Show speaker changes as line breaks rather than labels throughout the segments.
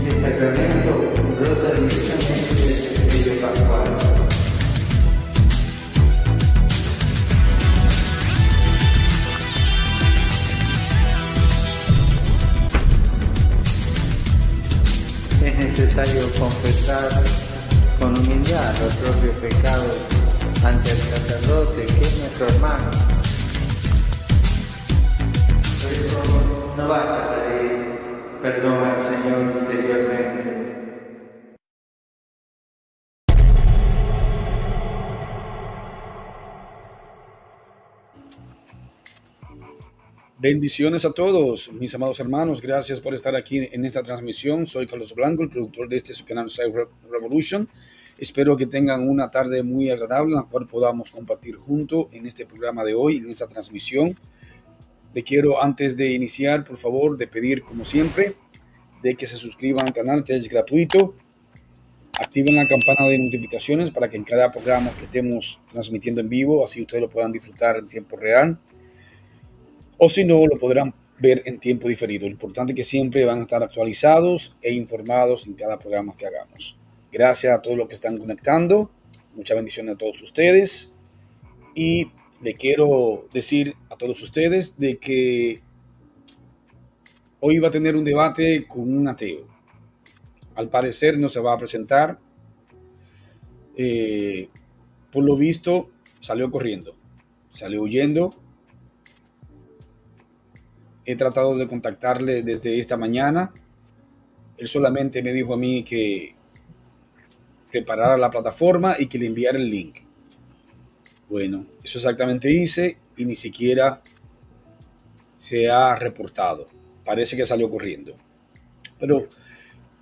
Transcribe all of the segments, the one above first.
el sacramento brota directamente del sello pascual. Es necesario confesar con humildad los propios pecados ante el sacerdote, que es nuestro hermano. Por eso no basta pedir perdón al Señor interiormente.
Bendiciones a todos, mis amados hermanos. Gracias por estar aquí en esta transmisión. Soy Carlos Blanco, el productor de su canal Cyber Revolution. Espero que tengan una tarde muy agradable en la cual podamos compartir juntos en este programa de hoy, en esta transmisión. Le quiero, antes de iniciar, por favor, de pedir, como siempre, de que se suscriban al canal, que es gratuito. Activen la campana de notificaciones para que en cada programa que estemos transmitiendo en vivo, así ustedes lo puedan disfrutar en tiempo real. O si no, lo podrán ver en tiempo diferido. Lo importante es que siempre van a estar actualizados e informados en cada programa que hagamos. Gracias a todos los que están conectando. Muchas bendiciones a todos ustedes. Y le quiero decir a todos ustedes de que hoy va a tener un debate con un ateo. Al parecer no se va a presentar. Por lo visto, salió corriendo. Salió huyendo. He tratado de contactarle desde esta mañana. Él solamente me dijo a mí que preparara la plataforma y que le enviara el link. Bueno, eso exactamente hice y ni siquiera se ha reportado. Parece que salió corriendo. Pero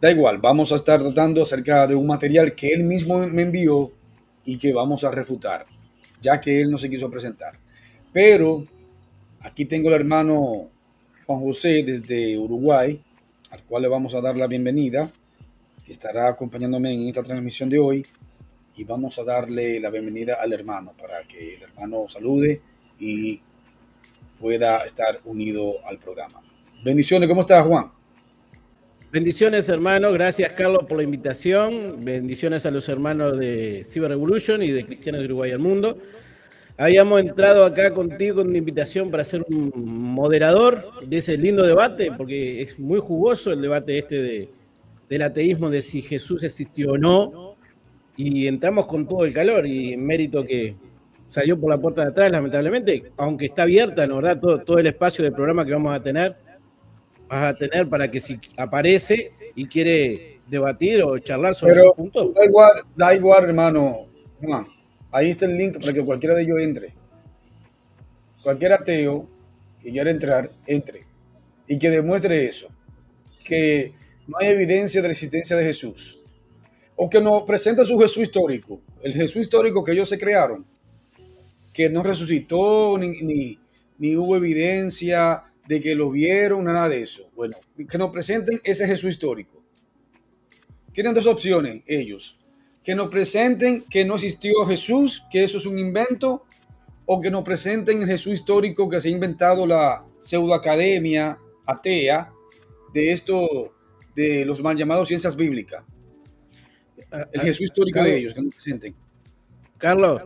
da igual, vamos a estar tratando acerca de un material que él mismo me envió y que vamos a refutar, ya que él no se quiso presentar. Pero aquí tengo al hermano Juan José desde Uruguay, al cual le vamos a dar la bienvenida, que estará acompañándome en esta transmisión de hoy, y vamos a darle la bienvenida al hermano para que el hermano salude y pueda estar unido al programa. Bendiciones, ¿cómo estás, Juan?
Bendiciones, hermano, gracias Carlos por la invitación, bendiciones a los hermanos de Cyber Revolution y de Cristianos de Uruguay al Mundo. Habíamos entrado acá contigo con una invitación para ser un moderador de ese lindo debate, porque es muy jugoso el debate del ateísmo, de si Jesús existió o no, y entramos con todo el calor, y en mérito que salió por la puerta de atrás, lamentablemente, aunque está abierta, la verdad, todo el espacio del programa que vamos a tener, para que si aparece y quiere debatir o charlar sobre esos puntos.
Da igual, hermano Juan. Ahí está el link para que cualquiera de ellos entre. Cualquier ateo que quiera entrar, entre. Y que demuestre eso. Que no hay evidencia de la existencia de Jesús. O que nos presente su Jesús histórico. El Jesús histórico que ellos se crearon. Que no resucitó, ni hubo evidencia de que lo vieron, nada de eso. Bueno, que nos presenten ese Jesús histórico. Tienen dos opciones ellos. Que nos presenten que no existió Jesús, que eso es un invento, o que nos presenten el Jesús histórico que se ha inventado la pseudoacademia atea de los mal llamados ciencias bíblicas. El Jesús histórico de ellos, que nos presenten.
Carlos,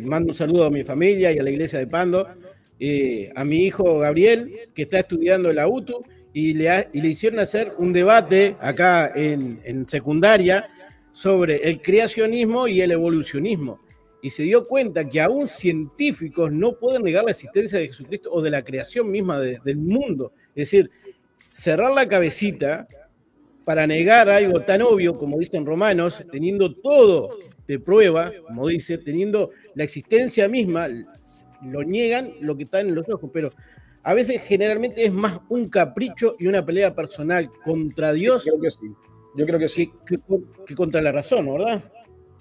mando un saludo a mi familia y a la iglesia de Pando, a mi hijo Gabriel, que está estudiando en la UTU, y le hicieron hacer un debate acá en secundaria, sobre el creacionismo y el evolucionismo, y se dio cuenta que aún científicos no pueden negar la existencia de Jesucristo o de la creación misma del mundo. Es decir, cerrar la cabecita para negar algo tan obvio como dicen Romanos, teniendo todo de prueba, como dice, teniendo la existencia misma, lo niegan lo que está en los ojos, pero a veces generalmente es más un capricho y una pelea personal contra Dios.
Sí, creo que sí. Yo creo que sí.
Que contra la razón, ¿verdad?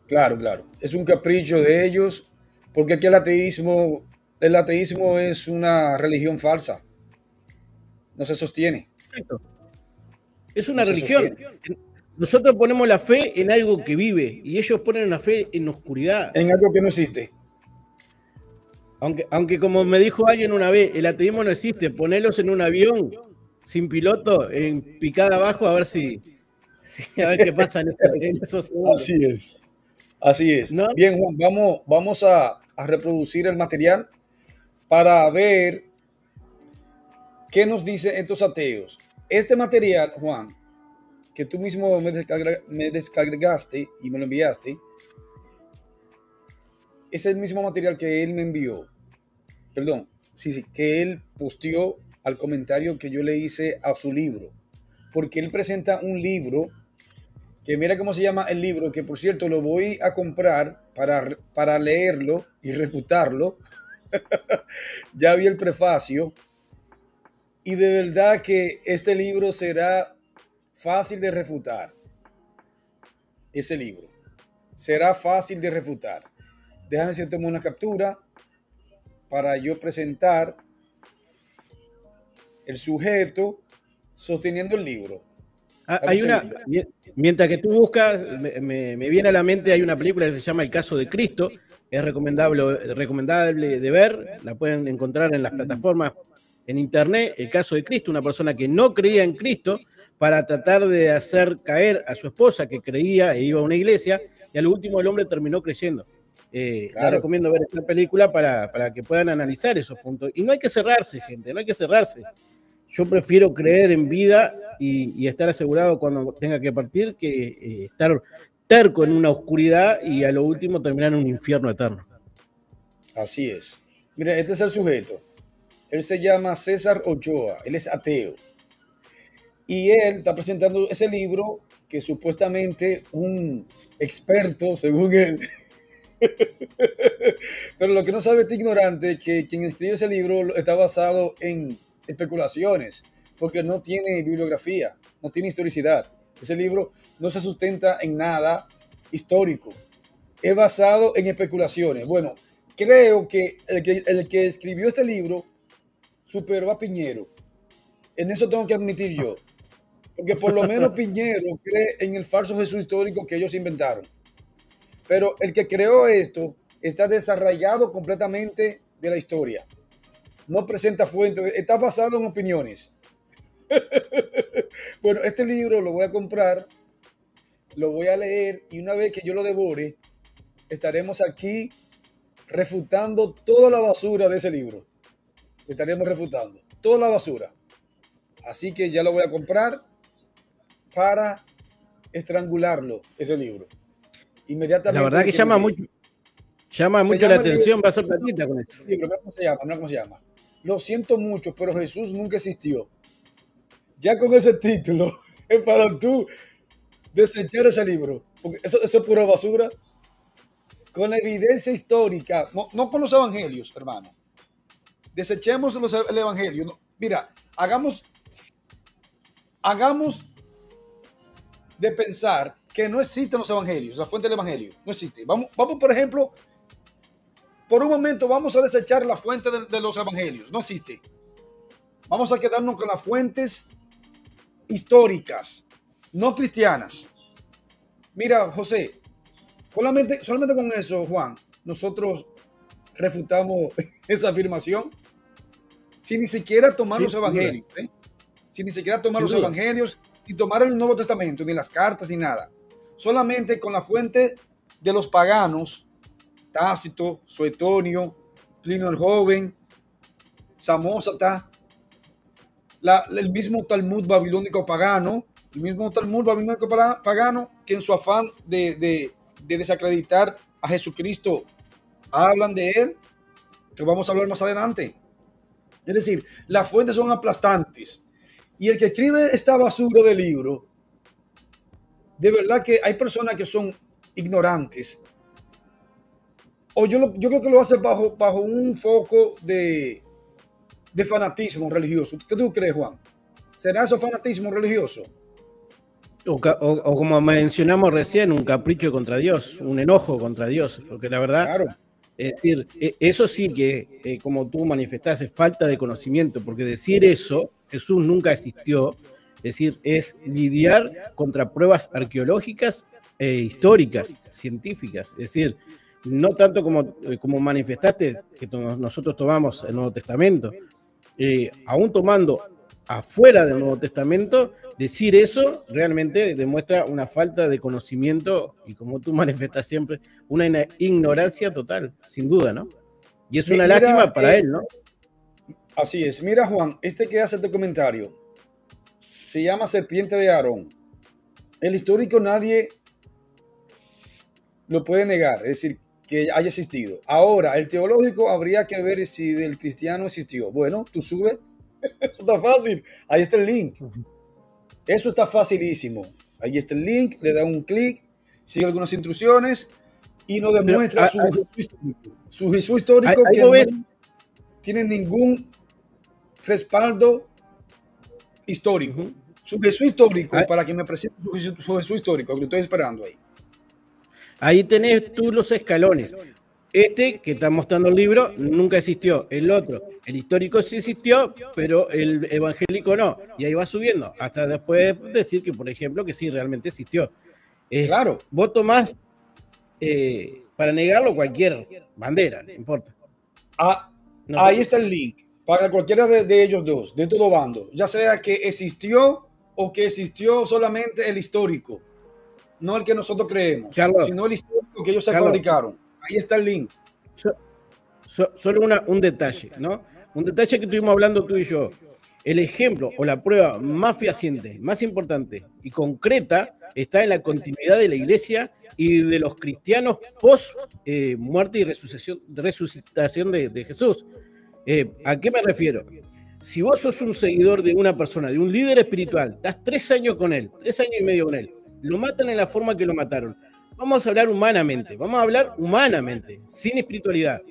Claro, claro. Es un capricho de ellos, porque aquí el ateísmo es una religión falsa. No se sostiene.
Exacto. Es una religión. Nosotros ponemos la fe en algo que vive y ellos ponen la fe en oscuridad.
En algo que no existe.
Aunque como me dijo alguien una vez, el ateísmo no existe, ponelos en un avión sin piloto, en picada abajo, a ver a ver qué pasa en esos segundos.
Así es. Así es.
¿No?
Bien, Juan, vamos a reproducir el material para ver qué nos dicen estos ateos. Este material, Juan, que tú mismo me descargaste y me lo enviaste, es el mismo material que él me envió. Perdón, sí, que él posteó al comentario que yo le hice a su libro. Porque él presenta un libro, que mira cómo se llama el libro, que por cierto lo voy a comprar para leerlo y refutarlo. Ya vi el prefacio. Y de verdad que este libro será fácil de refutar. Ese libro será fácil de refutar. Déjame si tomo una captura para yo presentar el sujeto sosteniendo el libro.
Mientras que tú buscas, me viene a la mente, hay una película que se llama El caso de Cristo, es recomendable de ver, la pueden encontrar en las plataformas en internet. El caso de Cristo, una persona que no creía en Cristo, para tratar de hacer caer a su esposa que creía e iba a una iglesia, y al último el hombre terminó creyendo. Les recomiendo ver esta película para que puedan analizar esos puntos. Y no hay que cerrarse, gente, no hay que cerrarse. Yo prefiero creer en vida y estar asegurado cuando tenga que partir que estar terco en una oscuridad y a lo último terminar en un infierno eterno.
Así es. Mira, este es el sujeto. Él se llama César Ochoa. Él es ateo. Y él está presentando ese libro que supuestamente un experto, según él. Pero lo que no sabe este ignorante, que quien escribe ese libro está basado en especulaciones, porque no tiene bibliografía, no tiene historicidad. Ese libro no se sustenta en nada histórico, es basado en especulaciones. Bueno, creo que el que escribió este libro superó a Piñero. En eso tengo que admitir yo, porque por lo menos Piñero cree en el falso Jesús histórico que ellos inventaron. Pero el que creó esto está desarraigado completamente de la historia. No presenta fuentes, está basado en opiniones. Bueno, este libro lo voy a comprar, lo voy a leer y una vez que yo lo devore, estaremos aquí refutando toda la basura de ese libro. Estaremos refutando toda la basura. Así que ya lo voy a comprar para estrangularlo, ese libro. Inmediatamente.
La verdad que llama mucho la atención, va a ser platita con esto.
Mira cómo se llama. Lo siento mucho, pero Jesús nunca existió. Ya con ese título es para tú desechar ese libro, porque eso es pura basura. Con la evidencia histórica, no con los evangelios, hermano. Desechemos el evangelio. No, mira, hagamos de pensar que no existen los evangelios, la fuente del evangelio. No existe. Vamos, por ejemplo, por un momento vamos a desechar la fuente de los evangelios. No existe. Vamos a quedarnos con las fuentes históricas, no cristianas. Mira, José, solamente con eso, Juan, nosotros refutamos esa afirmación sin ni siquiera tomar los evangelios, sin ni siquiera tomar los evangelios, ni tomar el Nuevo Testamento, ni las cartas, ni nada. Solamente con la fuente de los paganos, Tácito, Suetonio, Plinio el Joven, Samósata, el mismo Talmud babilónico pagano, que en su afán de desacreditar a Jesucristo hablan de él, que vamos a hablar más adelante. Es decir, las fuentes son aplastantes. Y el que escribe esta basura de libro, de verdad que hay personas que son ignorantes. O yo creo que lo hace bajo un foco de fanatismo religioso. ¿Qué tú crees, Juan? ¿Será eso fanatismo religioso?
O como mencionamos recién, un capricho contra Dios, un enojo contra Dios, porque la verdad, claro. Es decir, eso sí que, como tú manifestaste, falta de conocimiento, porque decir eso, Jesús nunca existió, es decir, es lidiar contra pruebas arqueológicas e históricas, científicas, es decir, no tanto como manifestaste, que nosotros tomamos el Nuevo Testamento, aún tomando afuera del Nuevo Testamento, decir eso realmente demuestra una falta de conocimiento y, como tú manifestas siempre, una ignorancia total, sin duda, ¿no? Y es una lástima para él, ¿no?
Así es. Mira, Juan, este que hace este comentario se llama Serpiente de Aarón. El histórico nadie lo puede negar, es decir, que haya existido. Ahora, el teológico habría que ver si del cristiano existió. Bueno, tú subes. Eso está fácil. Ahí está el link. Eso está facilísimo. Ahí está el link, le da un clic, sigue algunas instrucciones y nos demuestra su Jesús histórico. Su Jesús histórico que no tiene ningún respaldo histórico. Su Jesús histórico, para que me presente su Jesús histórico, que lo estoy esperando ahí.
Ahí tenés tú los escalones. Este que está mostrando el libro nunca existió. El otro, el histórico sí existió, pero el evangélico no. Y ahí va subiendo, hasta después decir que, por ejemplo, que sí realmente existió.
Claro.
Vos tomás, para negarlo, cualquier bandera, no importa.
Ahí está el link, para cualquiera de ellos dos, de todo bando. Ya sea que existió o que existió solamente el histórico. No el que nosotros creemos,
Carlos,
sino el histórico que ellos se fabricaron. Ahí está el link.
Solo un detalle, ¿no? Un detalle que estuvimos hablando tú y yo. El ejemplo o la prueba más fehaciente, más importante y concreta está en la continuidad de la iglesia y de los cristianos post muerte y resucitación de Jesús. ¿A qué me refiero? Si vos sos un seguidor de una persona, de un líder espiritual, estás 3 años con él, 3 años y medio con él, lo matan en la forma que lo mataron. Vamos a hablar humanamente, sin espiritualidad.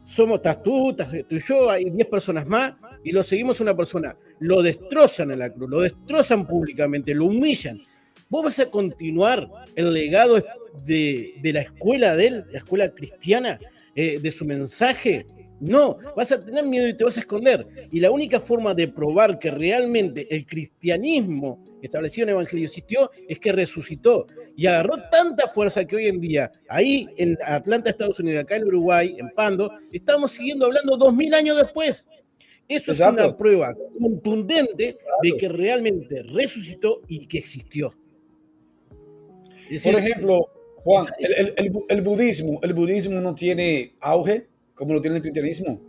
Estás tú y yo, hay 10 personas más, y lo seguimos a una persona. Lo destrozan en la cruz, lo destrozan públicamente, lo humillan. ¿Vos vas a continuar el legado de la escuela de él, la escuela cristiana, de su mensaje? No, vas a tener miedo y te vas a esconder. Y la única forma de probar que realmente el cristianismo establecido en el Evangelio existió es que resucitó. Y agarró tanta fuerza que hoy en día, ahí en Atlanta, Estados Unidos, acá en Uruguay, en Pando, estamos siguiendo hablando 2000 años después. Eso es una prueba contundente de que realmente resucitó y que existió.
Por ejemplo, Juan, el budismo no tiene auge como lo tiene el cristianismo,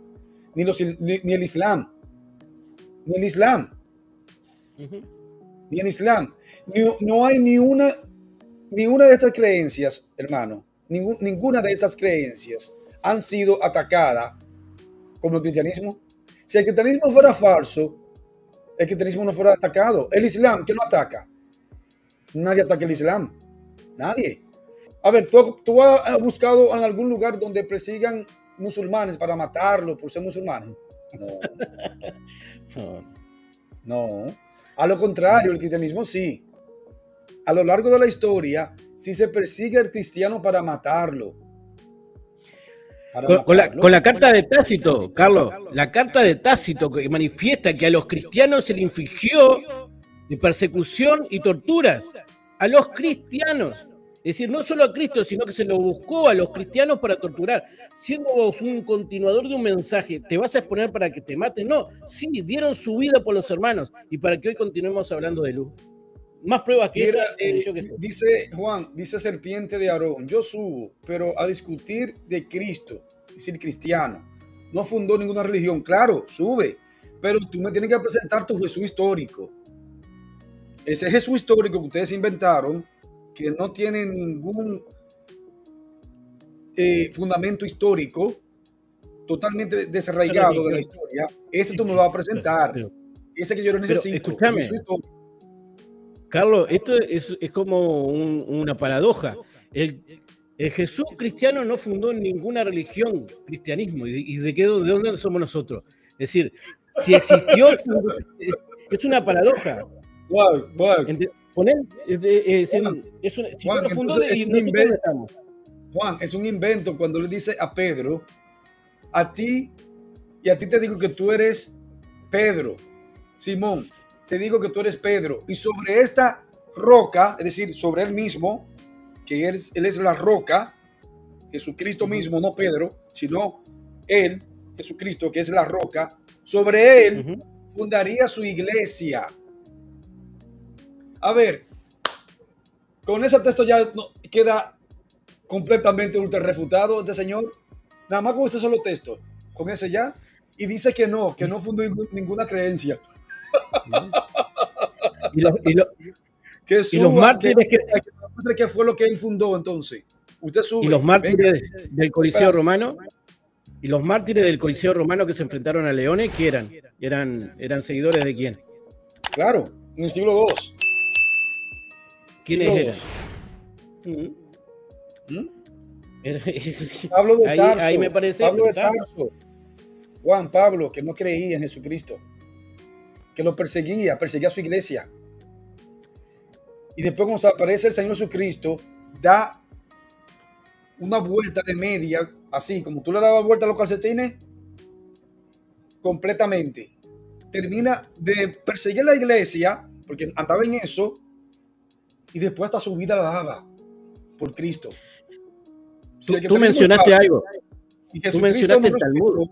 ni el Islam, ni el Islam. No hay ni una de estas creencias, hermano, ninguna de estas creencias han sido atacadas como el cristianismo. Si el cristianismo fuera falso, el cristianismo no fuera atacado. El Islam, ¿qué no ataca? Nadie ataca el Islam. Nadie. A ver, ¿tú has buscado en algún lugar donde persigan musulmanes para matarlos por ser musulmanes? No. A lo contrario, el cristianismo sí. A lo largo de la historia, sí se persigue al cristiano para matarlo.
Con la carta de Tácito, Carlos, la carta de Tácito que manifiesta que a los cristianos se le infligió de persecución y torturas. A los cristianos. Es decir, no solo a Cristo, sino que se lo buscó a los cristianos para torturar. Siendo vos un continuador de un mensaje, ¿te vas a exponer para que te maten? No, sí, dieron su vida por los hermanos y para que hoy continuemos hablando de luz. Más pruebas que esa.
Dice Juan, dice Serpiente de Aarón, yo subo, pero a discutir de Cristo, es decir, cristiano. No fundó ninguna religión, claro, sube, pero tú me tienes que presentar tu Jesús histórico. Ese Jesús histórico que ustedes inventaron, que no tiene ningún fundamento histórico, totalmente desarraigado de la historia, ese tú me lo vas a presentar. Ese que yo lo necesito.
Escúchame, Carlos, esto es como una paradoja. El Jesús cristiano no fundó ninguna religión, cristianismo. ¿Y de dónde somos nosotros? Es decir, si existió, es una paradoja.
Wow.
Juan,
es un invento cuando le dice a Pedro, a ti te digo que tú eres Pedro, Simón, te digo que tú eres Pedro, y sobre esta roca, es decir, sobre él mismo, que él es la roca, Jesucristo mismo, no Pedro, sino él, Jesucristo, que es la roca, sobre él fundaría su iglesia. A ver, con ese texto ya queda completamente ultra refutado este señor, nada más con ese solo texto, con ese ya, y dice que no fundó ninguna creencia.
Y los mártires
que fue lo que él fundó entonces. Usted sube.
Y los mártires del Coliseo Romano. Y los mártires del Coliseo Romano que se enfrentaron a leones, ¿qué eran? ¿Eran seguidores de quién?
Claro, en el siglo II.
¿Quiénes eran?
Pablo de Tarso.
Ahí me parece.
Pablo de Tarso. Juan Pablo, que no creía en Jesucristo, que lo perseguía a su iglesia. Y después cuando aparece el Señor Jesucristo, da una vuelta de media, así como tú le dabas vuelta a los calcetines, completamente. Termina de perseguir la iglesia, porque andaba en eso, y después hasta su vida la daba por Cristo.
Tú mencionaste algo.
Tú mencionaste el Talmud.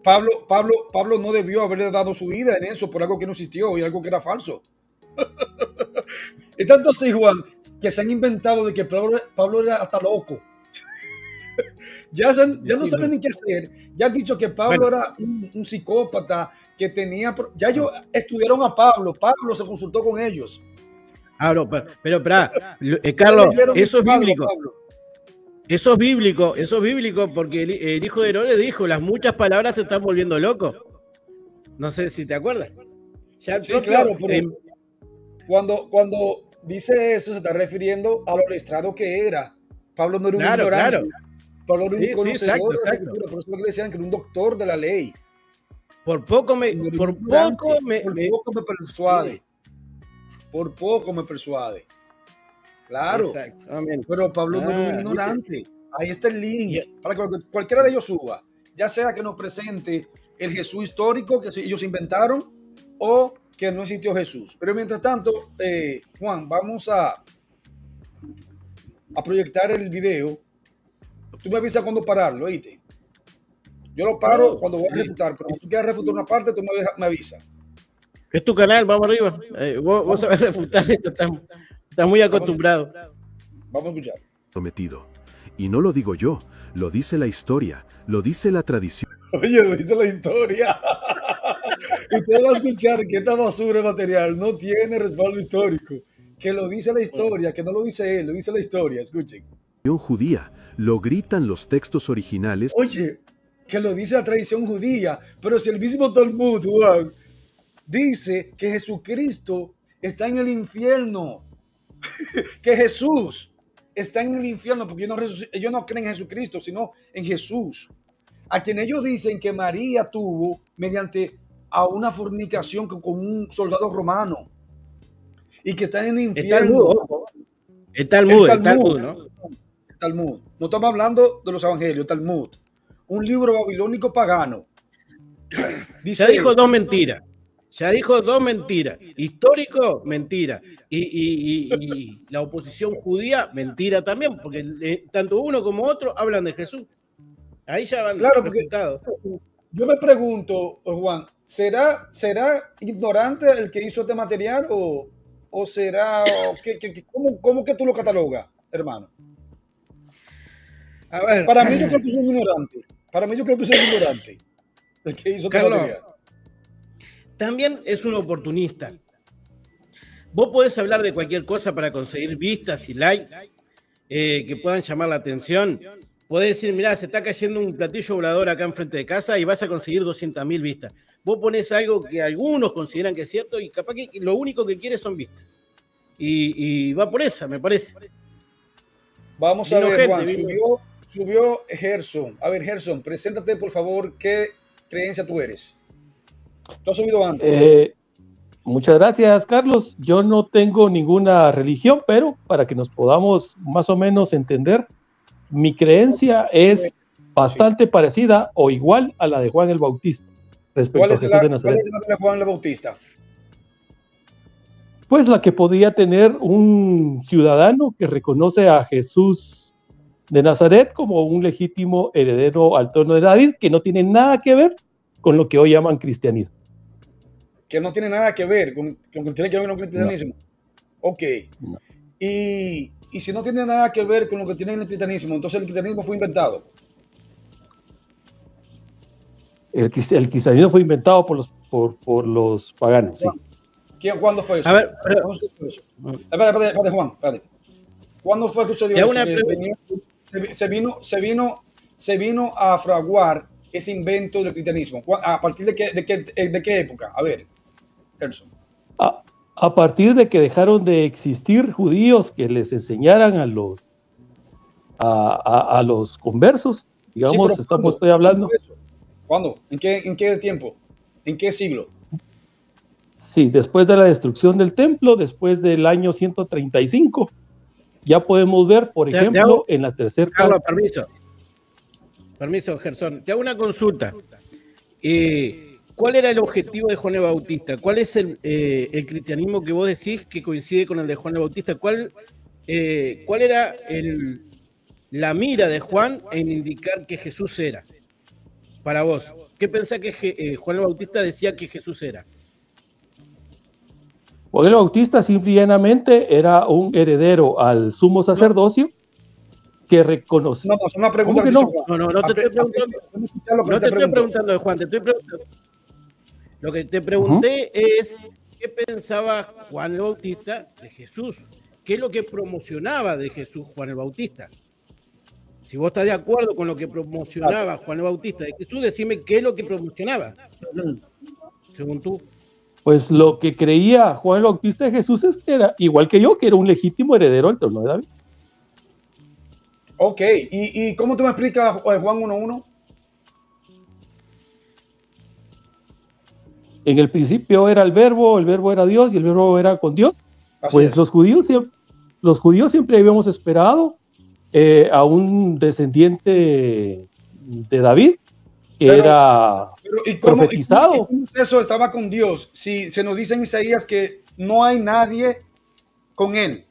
Pablo no debió haberle dado su vida en eso por algo que no existió y algo que era falso. Y tanto así, Juan, que se han inventado de que Pablo era hasta loco. ya no saben ni qué hacer. Ya han dicho que Pablo era un psicópata, que tenía... Ya ellos estudiaron a Pablo. Pablo se consultó con ellos.
No, pero Carlos, eso es bíblico. Eso es bíblico porque el hijo de Herodes dijo, las muchas palabras te están volviendo loco. No sé si te acuerdas.
Sí, claro, pero cuando dice eso se está refiriendo a lo letrado que era. Pablo no era un ignorante. Claro. Pablo era un conocedor de la escritura, por eso le decían que era un doctor de la ley.
Por poco me
persuade. Por poco me persuade. Claro. Exacto. Pero Pablo no era un ignorante. Ahí está el link. Para que cualquiera de ellos suba. Ya sea que nos presente el Jesús histórico que ellos inventaron o que no existió Jesús. Pero mientras tanto, Juan, vamos a proyectar el video. Tú me avisas cuando pararlo, ¿oíste? Yo lo paro cuando voy a refutar, pero cuando tú quieras refutar una parte, tú me avisas.
Es tu canal, vamos arriba. Vos sabés refutar esto, estás muy acostumbrado.
Vamos a escuchar.
Prometido. Y no lo digo yo, lo dice la historia, lo dice la tradición.
Oye, lo dice la historia. Usted va a escuchar que esta basura de material no tiene respaldo histórico. Que lo dice la historia, que no lo dice él, lo dice la historia. Escuchen.
Judía, lo gritan los textos originales.
Oye, que lo dice la tradición judía, pero si el mismo Talmud, Juan, dice que Jesucristo está en el infierno, que Jesús está en el infierno, porque ellos no creen en Jesucristo, sino en Jesús, a quien ellos dicen que María tuvo mediante a una fornicación con un soldado romano, y que está en el infierno.
El Talmud, ¿no?
El Talmud. No estamos hablando de los evangelios, Talmud. Un libro babilónico pagano.
Dice, ya dijo dos mentiras. Histórico, mentira. Y la oposición judía, mentira también, porque tanto uno como otro hablan de Jesús. Ahí ya van resultados.
Yo me pregunto, Juan, ¿será ignorante el que hizo este material o será... ¿Cómo que tú lo catalogas, hermano?
A ver.
Para mí yo creo que es un ignorante. El que hizo este material.
También es un oportunista. Vos podés hablar de cualquier cosa para conseguir vistas y likes que puedan llamar la atención. Podés decir, mirá, se está cayendo un platillo volador acá enfrente de casa y vas a conseguir 200.000 vistas. Vos ponés algo que algunos consideran que es cierto y capaz que lo único que quieres son vistas. Y va por esa, me parece.
Vamos a ver, Juan, subió Gerson. A ver, Gerson, preséntate, por favor, ¿qué creencia tú eres? ¿Tú has subido antes?
Muchas gracias, Carlos. Yo no tengo ninguna religión, pero para que nos podamos más o menos entender, mi creencia es bastante parecida o igual a la de Juan el Bautista respecto a Jesús de Nazaret.
¿Cuál es la de Juan el Bautista?
Pues la que podría tener un ciudadano que reconoce a Jesús de Nazaret como un legítimo heredero al trono de David, que no tiene nada que ver con lo que hoy llaman cristianismo.
Que no tiene nada que ver con lo que tiene que ver con el cristianismo. No. Ok.
No.
Y si no tiene nada que ver con lo que tiene el cristianismo, entonces el cristianismo fue inventado.
El cristianismo fue inventado por los paganos. Sí.
¿Cuándo fue eso?
A ver,
espérate, Juan, espérate. ¿Cuándo fue que sucedió eso? Se vino a fraguar ese invento del cristianismo. ¿A partir de qué época? A ver, Gerson.
A partir de que dejaron de existir judíos que les enseñaran a los conversos, digamos, sí, estoy hablando.
¿Cuándo? ¿En qué tiempo? ¿En qué siglo?
Sí, después de la destrucción del templo, después del año 135, ya podemos ver, por ejemplo, en la tercera...
Carlos, permiso, Gerson. Te hago una consulta. ¿Cuál era el objetivo de Juan el Bautista? ¿Cuál es el cristianismo que vos decís que coincide con el de Juan el Bautista? ¿Cuál era la mira de Juan en indicar que Jesús era? Para vos, ¿qué pensás que Juan el Bautista decía que Jesús era?
Juan el Bautista simple y llanamente era un heredero al sumo sacerdocio que reconoció.
No, es una pregunta.
No te estoy preguntando. No te estoy preguntando de Juan, te estoy preguntando. Lo que te pregunté es qué pensaba Juan el Bautista de Jesús. ¿Qué es lo que promocionaba de Jesús Juan el Bautista? Si vos estás de acuerdo con lo que promocionaba Juan el Bautista de Jesús, decime qué es lo que promocionaba, según tú.
Pues lo que creía Juan el Bautista de Jesús es que era, igual que yo, que era un legítimo heredero al trono de David.
Ok, ¿y cómo tú me explicas Juan 1:1?
En el principio era el verbo era Dios y el verbo era con Dios.
Así
pues
es.
los judíos siempre habíamos esperado a un descendiente de David, que era profetizado.
¿Y cómo eso estaba con Dios? Si se nos dice en Isaías que no hay nadie con él,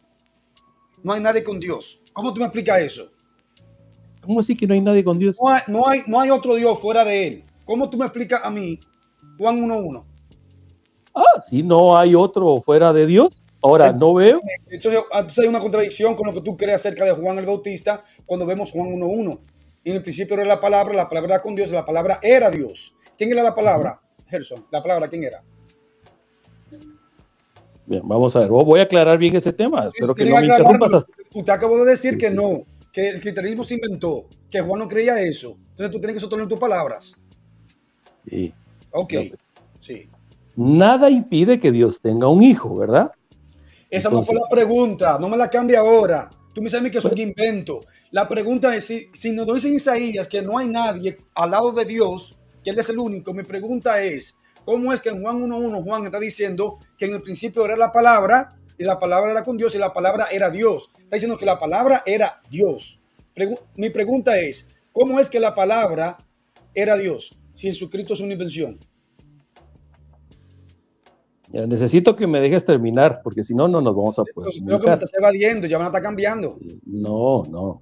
no hay nadie con Dios. ¿Cómo tú me explicas eso?
¿Cómo así que no hay nadie con Dios?
No hay otro Dios fuera de él. ¿Cómo tú me explicas a mí Juan 1:1?
Sí, no hay otro fuera de Dios. Ahora, no veo.
Entonces hay una contradicción con lo que tú crees acerca de Juan el Bautista cuando vemos Juan 1:1. En el principio era la palabra era con Dios, la palabra era Dios. ¿Quién era la palabra, Gerson? ¿La palabra quién era?
Bien, vamos a ver. Voy a aclarar bien ese tema. Espero que no me interrumpas.
Usted acabó de decir que no, que el cristianismo se inventó, que Juan no creía eso. Entonces tú tienes que sostener tus palabras.
Sí.
Ok, sí.
Nada impide que Dios tenga un hijo, ¿verdad?
Esa entonces, no fue la pregunta, no me la cambie ahora. Tú me sabes que es un invento. La pregunta es, si nos dicen Isaías que no hay nadie al lado de Dios, que Él es el único, mi pregunta es, ¿cómo es que en Juan 1:1 Juan está diciendo que en el principio era la palabra, y la palabra era con Dios, y la palabra era Dios? Está diciendo que la palabra era Dios. Mi pregunta es, ¿cómo es que la palabra era Dios si Jesucristo es una invención?
Ya, necesito que me dejes terminar, porque si no, no nos vamos a poder.
Creo que me estás evadiendo, ya me la está cambiando.
No.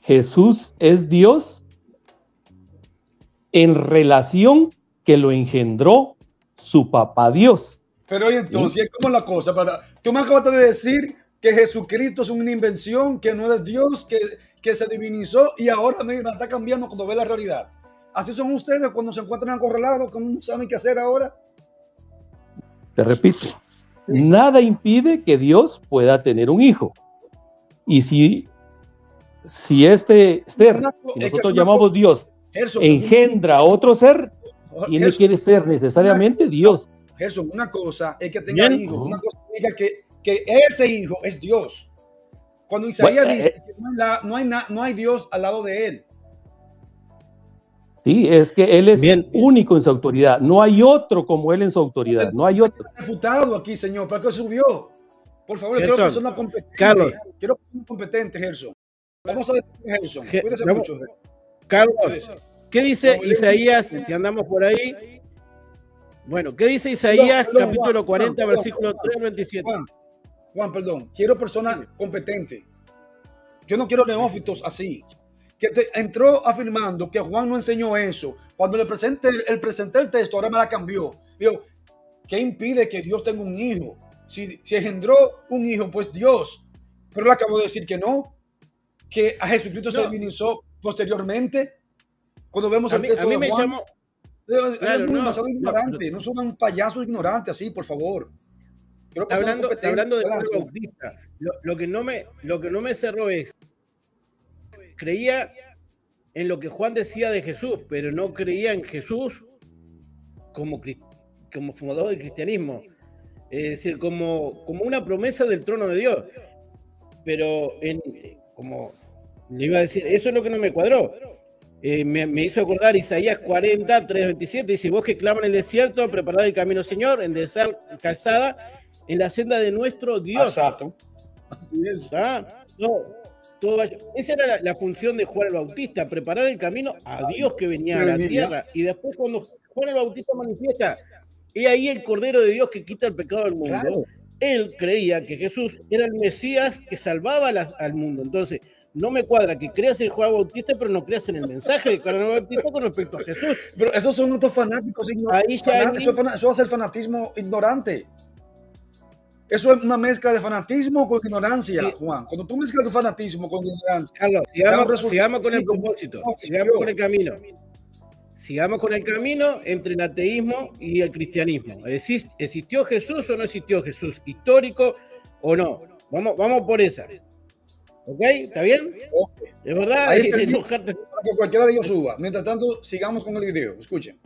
Jesús es Dios en relación que lo engendró su papá Dios.
Pero y entonces, ¿cómo es la cosa? Tú me acabas de decir que Jesucristo es una invención, que no es Dios, que se divinizó y ahora me está cambiando cuando ve la realidad. ¿Así son ustedes cuando se encuentran acorralados, cuando no saben qué hacer ahora?
Te repito, nada impide que Dios pueda tener un hijo. Y si este ser, que nosotros llamamos Dios, engendra a otro ser, tiene que ser necesariamente Dios.
Gerson, una cosa es que tenga hijos, una cosa es que ese hijo es Dios. Cuando Isaías dice que no hay Dios al lado de él.
Sí, es que Él es único en su autoridad. No hay otro como Él en su autoridad. No hay otro.
Refutado aquí, señor. ¿Para qué subió? Por favor,
Gerson,
quiero persona competente.
Carlos.
Quiero persona competente, Gerson. Vamos a ver, Gerson. Cuídese mucho.
Carlos, ¿qué dice Isaías? Si andamos por ahí. Bueno, ¿qué dice Isaías, capítulo 40, versículo 3 al 27?
Juan, perdón, quiero personas competentes. Yo no quiero neófitos así. Que entró afirmando que Juan no enseñó eso. Cuando le presenté el texto, ahora me la cambió. Digo, ¿qué impide que Dios tenga un hijo? Si engendró un hijo, pues Dios. Pero le acabo de decir que no, que a Jesucristo se divinizó posteriormente. Cuando vemos el texto de Juan, es muy demasiado ignorante. No son un payaso ignorante así, por favor.
Hablando de Juan el Bautista, lo que no me cerró es, creía en lo que Juan decía de Jesús, pero no creía en Jesús como fundador del cristianismo. Es decir, como una promesa del trono de Dios. Pero como le iba a decir, eso es lo que no me cuadró. Me hizo acordar Isaías 40, 3:27, dice: vos que claman en el desierto, preparad el camino, Señor, enderezar calzada en la senda de nuestro Dios.
Exacto. Así es.
Esa era la función de Juan el Bautista, preparar el camino a Dios que venía a la tierra. Y después cuando Juan el Bautista manifiesta, he ahí el Cordero de Dios que quita el pecado del mundo. Claro. Él creía que Jesús era el Mesías que salvaba al mundo. Entonces, no me cuadra que creas en Juan Bautista, pero no creas en el mensaje de Juan Bautista con respecto a Jesús.
Pero esos son otros fanáticos ignorantes. Eso es el fanatismo ignorante. Eso es una mezcla de fanatismo con ignorancia, sí. Juan. Cuando tú mezclas tu fanatismo con ignorancia...
Carlos, sigamos con el propósito, sigamos con el camino. Sigamos con el camino entre el ateísmo y el cristianismo. Es decir, ¿existió Jesús o no existió Jesús? ¿Histórico o no? Vamos por esa. ¿Ok? ¿Está bien?
Okay.
¿Es verdad?
Ahí está para que cualquiera de ellos suba. Mientras tanto, sigamos con el video. Escuchen.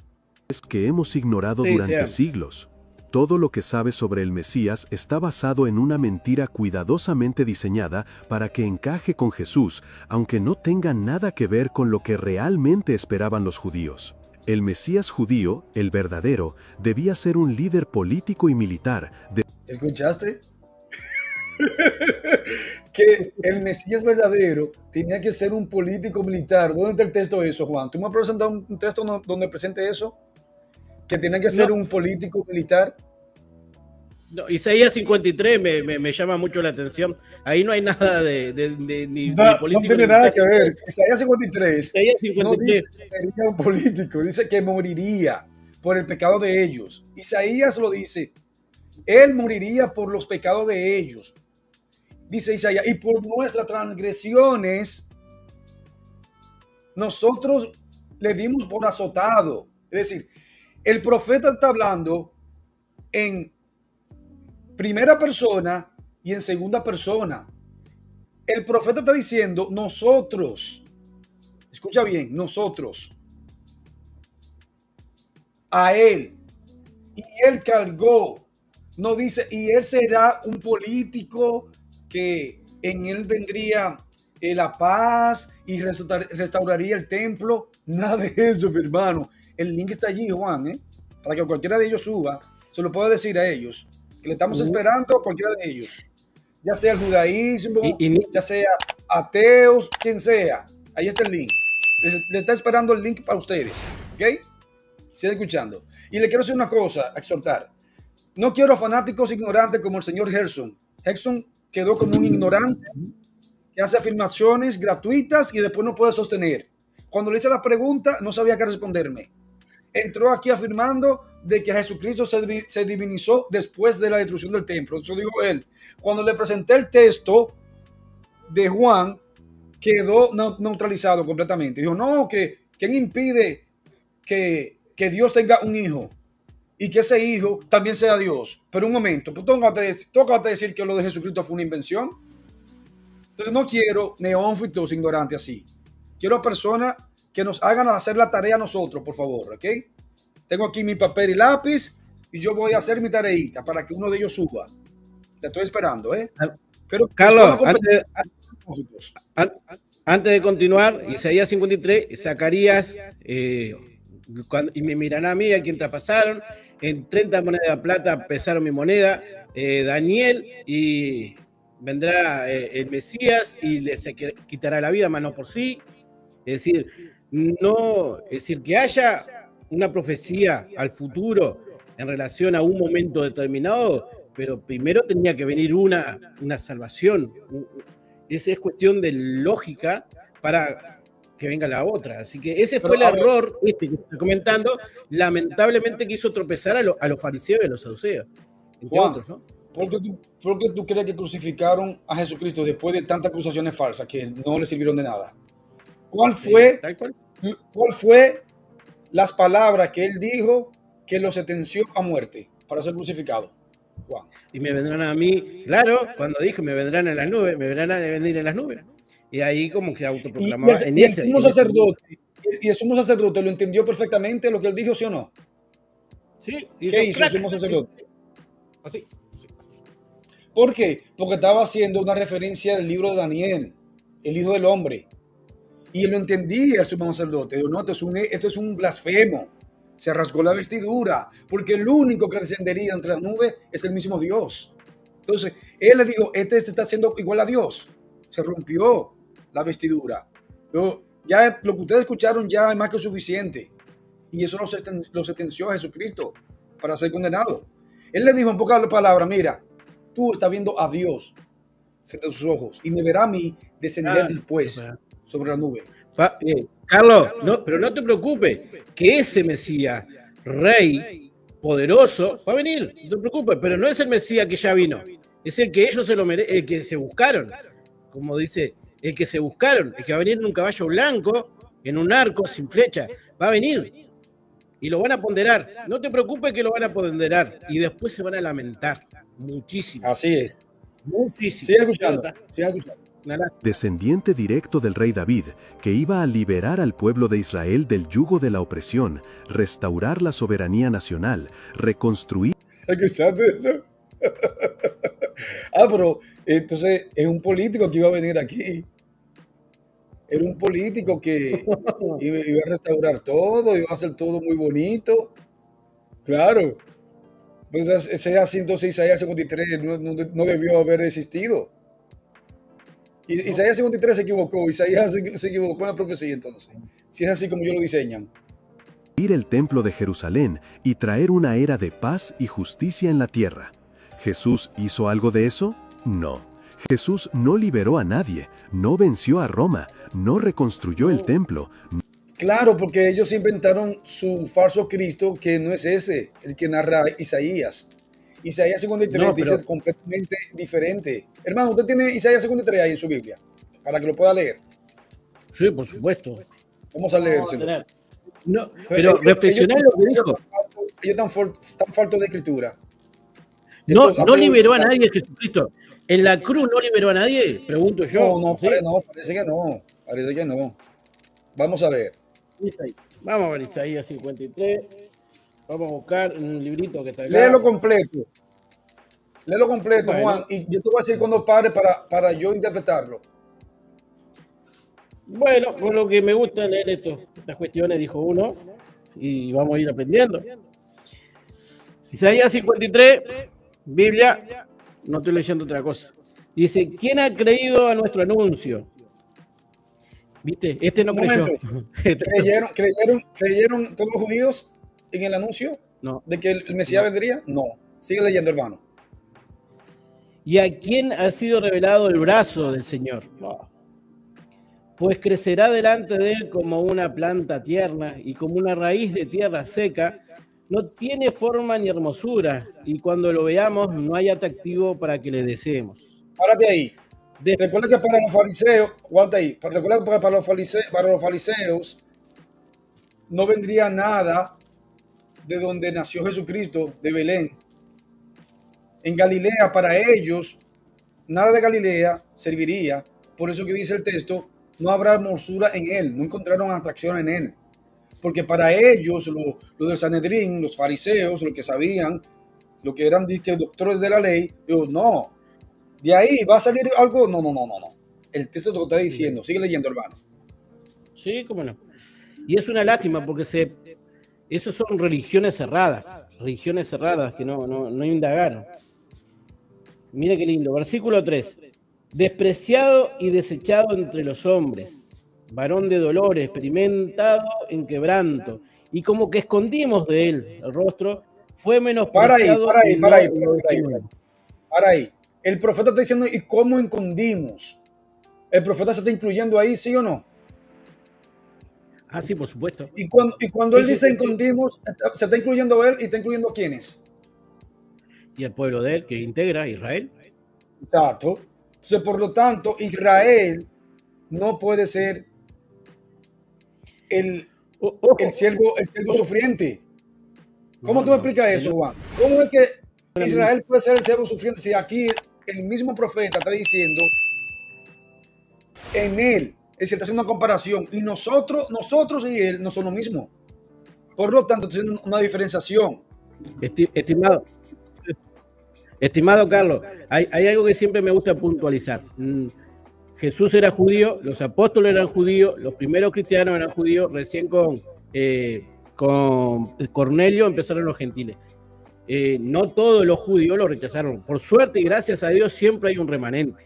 Es que hemos ignorado durante siglos. Todo lo que sabes sobre el Mesías está basado en una mentira cuidadosamente diseñada para que encaje con Jesús, aunque no tenga nada que ver con lo que realmente esperaban los judíos. El Mesías judío, el verdadero, debía ser un líder político y militar.
¿Escuchaste? Que el Mesías verdadero tenía que ser un político militar. ¿Dónde está el texto de eso, Juan? ¿Tú me has presentado un texto donde presente eso? ¿Que tenía que ser un político militar?
No, Isaías 53 me llama mucho la atención. Ahí no hay nada de político.
No tiene nada que ver. Isaías 53 no dice que sería un político, dice que moriría por el pecado de ellos. Isaías lo dice. Él moriría por los pecados de ellos. Dice Isaías, y por nuestras transgresiones nosotros le dimos por azotado. Es decir, el profeta está hablando en primera persona y en segunda persona. El profeta está diciendo nosotros. Escucha bien, nosotros. A él. Y él cargó. No dice, y él será un político que en él vendría la paz y restauraría el templo. Nada de eso, mi hermano. El link está allí, Juan, para que cualquiera de ellos suba. Se lo puedo decir a ellos. Que le estamos esperando a cualquiera de ellos. Ya sea el judaísmo, ya sea ateos, quien sea. Ahí está el link. Le está esperando el link para ustedes. ¿Ok? Sigue escuchando. Y le quiero decir una cosa, exhortar. No quiero fanáticos ignorantes como el señor Gerson. Gerson quedó como un ignorante que hace afirmaciones gratuitas y después no puede sostener. Cuando le hice la pregunta, no sabía qué responderme. Entró aquí afirmando de que Jesucristo se divinizó después de la destrucción del templo. Eso dijo él. Cuando le presenté el texto de Juan, quedó neutralizado completamente. Dijo, no, que ¿quién impide que Dios tenga un hijo? Y que ese hijo también sea Dios. Pero un momento, pues tócate decir que lo de Jesucristo fue una invención. Entonces no quiero neófitos ignorantes así. Quiero personas que nos hagan hacer la tarea a nosotros, por favor, ¿ok? Tengo aquí mi papel y lápiz y yo voy a hacer mi tareita para que uno de ellos suba. Te estoy esperando, ¿eh? Pero
Carlos, antes de continuar, Isaías 53, Zacarías, y me miran a mí, a quien traspasaron, en 30 monedas de plata pesaron mi moneda, Daniel, y vendrá el Mesías y les quitará la vida, mano por sí. Es decir, que haya una profecía al futuro en relación a un momento determinado, pero primero tenía que venir una salvación. Esa es cuestión de lógica para que venga la otra. Así que ese fue el error que estoy comentando, lamentablemente, que hizo tropezar a los fariseos y a los saduceos, entre
Juan,
otros, ¿no?
¿por qué tú crees que crucificaron a Jesucristo después de tantas acusaciones falsas que no le sirvieron de nada? ¿Cuál fue las palabras que él dijo que lo sentenció a muerte para ser crucificado? Juan.
Y me vendrán a mí, claro, cuando dijo me vendrán en las nubes, me vendrán a venir en las nubes. Y ahí como que se autoproclamaba
y el sumo sacerdote lo entendió perfectamente lo que él dijo, ¿sí o no?
Sí.
¿Qué hizo el sumo sacerdote?
Así.
¿Por qué? Porque estaba haciendo una referencia del libro de Daniel, el Hijo del Hombre. Y él lo entendía, el sumo sacerdote. No, esto es un blasfemo. Se rasgó la vestidura, porque el único que descendería entre las nubes es el mismo Dios. Entonces, él le dijo, este se está haciendo igual a Dios. Se rompió la vestidura. Pero ya lo que ustedes escucharon ya es más que suficiente. Y eso lo sentenció a Jesucristo para ser condenado. Él le dijo en pocas palabras, mira, tú estás viendo a Dios frente a tus ojos y me verá a mí descender después sobre la nube.
Carlos, pero no te preocupes, que ese Mesías, rey, poderoso, va a venir, no te preocupes, pero no es el Mesías que ya vino, es el que ellos el que se buscaron, como dice, el que se buscaron, el que va a venir en un caballo blanco, en un arco, sin flecha, va a venir y lo van a ponderar, no te preocupes que lo van a ponderar y después se van a lamentar muchísimo.
Así es.
Muchísimo.
Sigue escuchando.
Descendiente directo del rey David, que iba a liberar al pueblo de Israel del yugo de la opresión, restaurar la soberanía nacional, reconstruir...
¿Escuchaste eso? Pero entonces es un político que iba a venir aquí. Era un político que iba a restaurar todo, iba a hacer todo muy bonito. Claro. Pues Isaías 53 no debió haber existido. Isaías 53 se equivocó. Isaías se equivocó en la profecía entonces. Si es así como yo lo diseñan.
Ir el templo de Jerusalén y traer una era de paz y justicia en la tierra. ¿Jesús hizo algo de eso? No. Jesús no liberó a nadie, no venció a Roma, no reconstruyó el templo.
Claro, porque ellos inventaron su falso Cristo, que no es ese, el que narra Isaías. Isaías 53 dice completamente diferente. Hermano, ¿usted tiene Isaías 53 ahí en su Biblia? Para que lo pueda leer.
Sí, por supuesto.
Vamos a leérselo.
No, pero reflexionar lo que dijo.
Ellos están faltos de escritura.
No liberó a nadie Jesucristo. ¿En la cruz no liberó a nadie? Pregunto yo.
No, parece que no. Parece que no. Vamos a ver.
Vamos a ver Isaías 53. Vamos a buscar un librito que está acá.
Léelo completo. Bueno. Juan. Y yo te voy a decir cuando pare para yo interpretarlo.
Bueno, por lo que me gusta leer estas cuestiones, dijo uno, y vamos a ir aprendiendo. Isaías 53, Biblia, no estoy leyendo otra cosa. Dice, ¿quién ha creído a nuestro anuncio? ¿Viste? Este no creyó.
¿Creyeron todos los judíos en el anuncio de que el Mesías vendría? No. Sigue leyendo, hermano.
¿Y a quién ha sido revelado el brazo del Señor? Pues crecerá delante de él como una planta tierna y como una raíz de tierra seca. No tiene forma ni hermosura, y cuando lo veamos no hay atractivo para que le deseemos.
Párate ahí. Recuerda que para los fariseos, aguanta ahí. Recuerda que para los fariseos no vendría nada de donde nació Jesucristo, de Belén. En Galilea, para ellos, nada de Galilea serviría. Por eso que dice el texto, no habrá hermosura en él, no encontraron atracción en él. Porque para ellos, lo del Sanedrín, los fariseos, los que sabían, lo que eran doctores de la ley, digo, no, de ahí va a salir algo, no. El texto te lo está diciendo, sigue leyendo, hermano.
Sí, cómo no. Y es una lástima porque esos son religiones cerradas que no indagaron. Mira qué lindo, versículo 3. Despreciado y desechado entre los hombres, varón de dolores, experimentado en quebranto, y como que escondimos de él el rostro, fue menospreciado.
Para ahí. Para ahí. El profeta está diciendo, ¿y cómo escondimos? ¿El profeta se está incluyendo ahí, sí o no?
Ah, sí, por supuesto.
Y cuando él dice escondimos, se está incluyendo a él y está incluyendo a quiénes.
Y el pueblo de él, que integra a Israel.
Exacto. Entonces, por lo tanto, Israel no puede ser el siervo sufriente. ¿Cómo tú me explicas eso, Juan? ¿Cómo es que Israel puede ser el siervo sufriente si aquí el mismo profeta está diciendo en él, se está haciendo una comparación y nosotros y él no son lo mismo? Por lo tanto, está haciendo una diferenciación.
Estimado Carlos, hay algo que siempre me gusta puntualizar. Jesús era judío, los apóstoles eran judíos, los primeros cristianos eran judíos, recién con Cornelio empezaron los gentiles. No todos los judíos lo rechazaron. Por suerte y gracias a Dios siempre hay un remanente,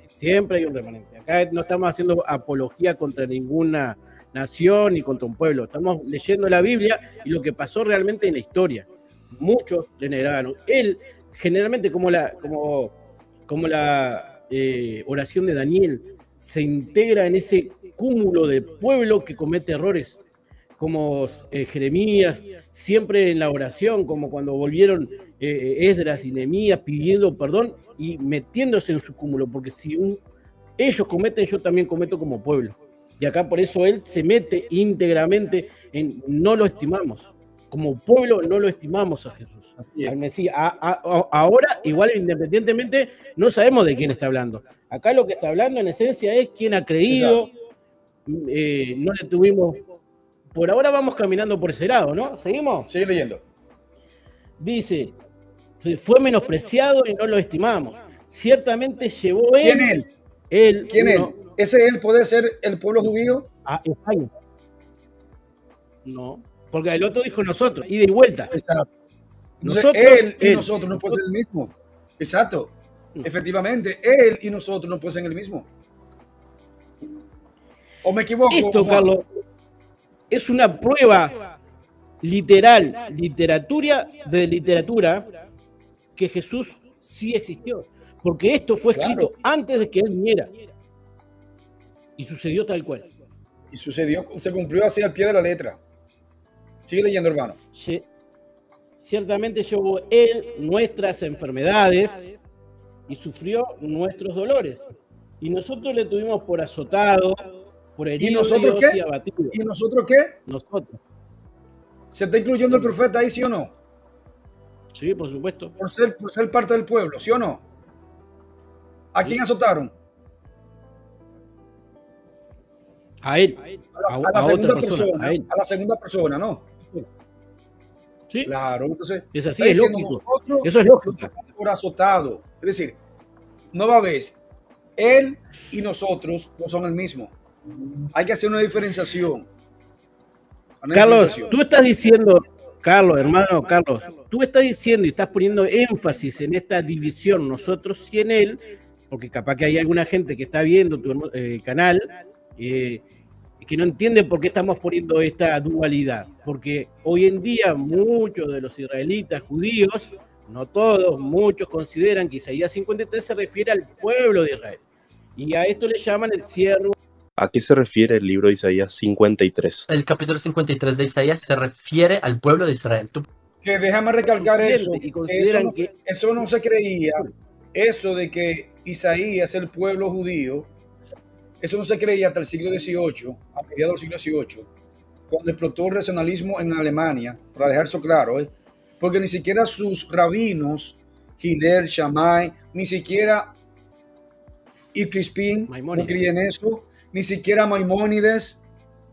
Acá no estamos haciendo apología contra ninguna nación ni contra un pueblo, estamos leyendo la Biblia y lo que pasó realmente en la historia. Muchos le negaron. Él, generalmente como la oración de Daniel, se integra en ese cúmulo de pueblo que comete errores, como Jeremías, siempre en la oración, como cuando volvieron Esdras y Nehemías pidiendo perdón y metiéndose en su cúmulo, porque si ellos cometen, yo también cometo como pueblo. Y acá por eso él se mete íntegramente en no lo estimamos. Como pueblo no lo estimamos a Jesús, al Mesías. Ahora, igual independientemente, no sabemos de quién está hablando. Acá lo que está hablando en esencia es quién ha creído. No le tuvimos... Por ahora vamos caminando por ese lado, ¿no? ¿Seguimos?
Sigue leyendo.
Dice, fue menospreciado y no lo estimamos. Ciertamente llevó él...
¿Quién él?
Él.
¿Quién él? ¿Ese él puede ser el pueblo judío?
España. No, porque el otro dijo nosotros, ida y vuelta.
Exacto. Entonces, él y nosotros no pueden ser el mismo. Exacto. Efectivamente, él y nosotros no pueden ser el mismo. ¿O me equivoco?
Esto, Carlos, es una prueba literal, literatura, que Jesús sí existió. Porque esto fue escrito antes de que él viniera. Y sucedió tal cual.
Y sucedió, se cumplió así al pie de la letra. Sigue leyendo, hermano.
Ciertamente llevó él nuestras enfermedades y sufrió nuestros dolores. Y nosotros le tuvimos por azotado, por herido.
¿Y nosotros qué?
Y abatido.
¿Y nosotros qué?
Nosotros.
¿Se está incluyendo el profeta ahí, sí o no?
Sí, por supuesto.
Por ser parte del pueblo, ¿sí o no? ¿A quién azotaron?
A él.
A la segunda persona. A la segunda persona, ¿no?
Sí.
Claro, entonces.
Es así, es lógico. Eso es lógico.
Por azotado. Es decir, nueva vez, él y nosotros no son el mismo. Hay que hacer una diferenciación.
Carlos, tú estás diciendo, hermano Carlos, tú estás diciendo y estás poniendo énfasis en esta división, nosotros y en él, porque capaz que hay alguna gente que está viendo tu canal que no entiende por qué estamos poniendo esta dualidad. Porque hoy en día muchos de los israelitas judíos, no todos, muchos consideran que Isaías 53 se refiere al pueblo de Israel. Y a esto le llaman el siervo.
¿A qué se refiere el libro de Isaías 53?
El capítulo 53 de Isaías se refiere al pueblo de Israel.
Que déjame recalcar eso.
Y consideran que
eso no se creía. Eso de que Isaías es el pueblo judío, eso no se creía hasta el siglo XVIII, a mediados del siglo XVIII, cuando explotó el racionalismo en Alemania, para dejar eso claro, porque ni siquiera sus rabinos, Hillel, Shammai, ni siquiera Ibn Crispín no creían eso, ni siquiera Maimónides,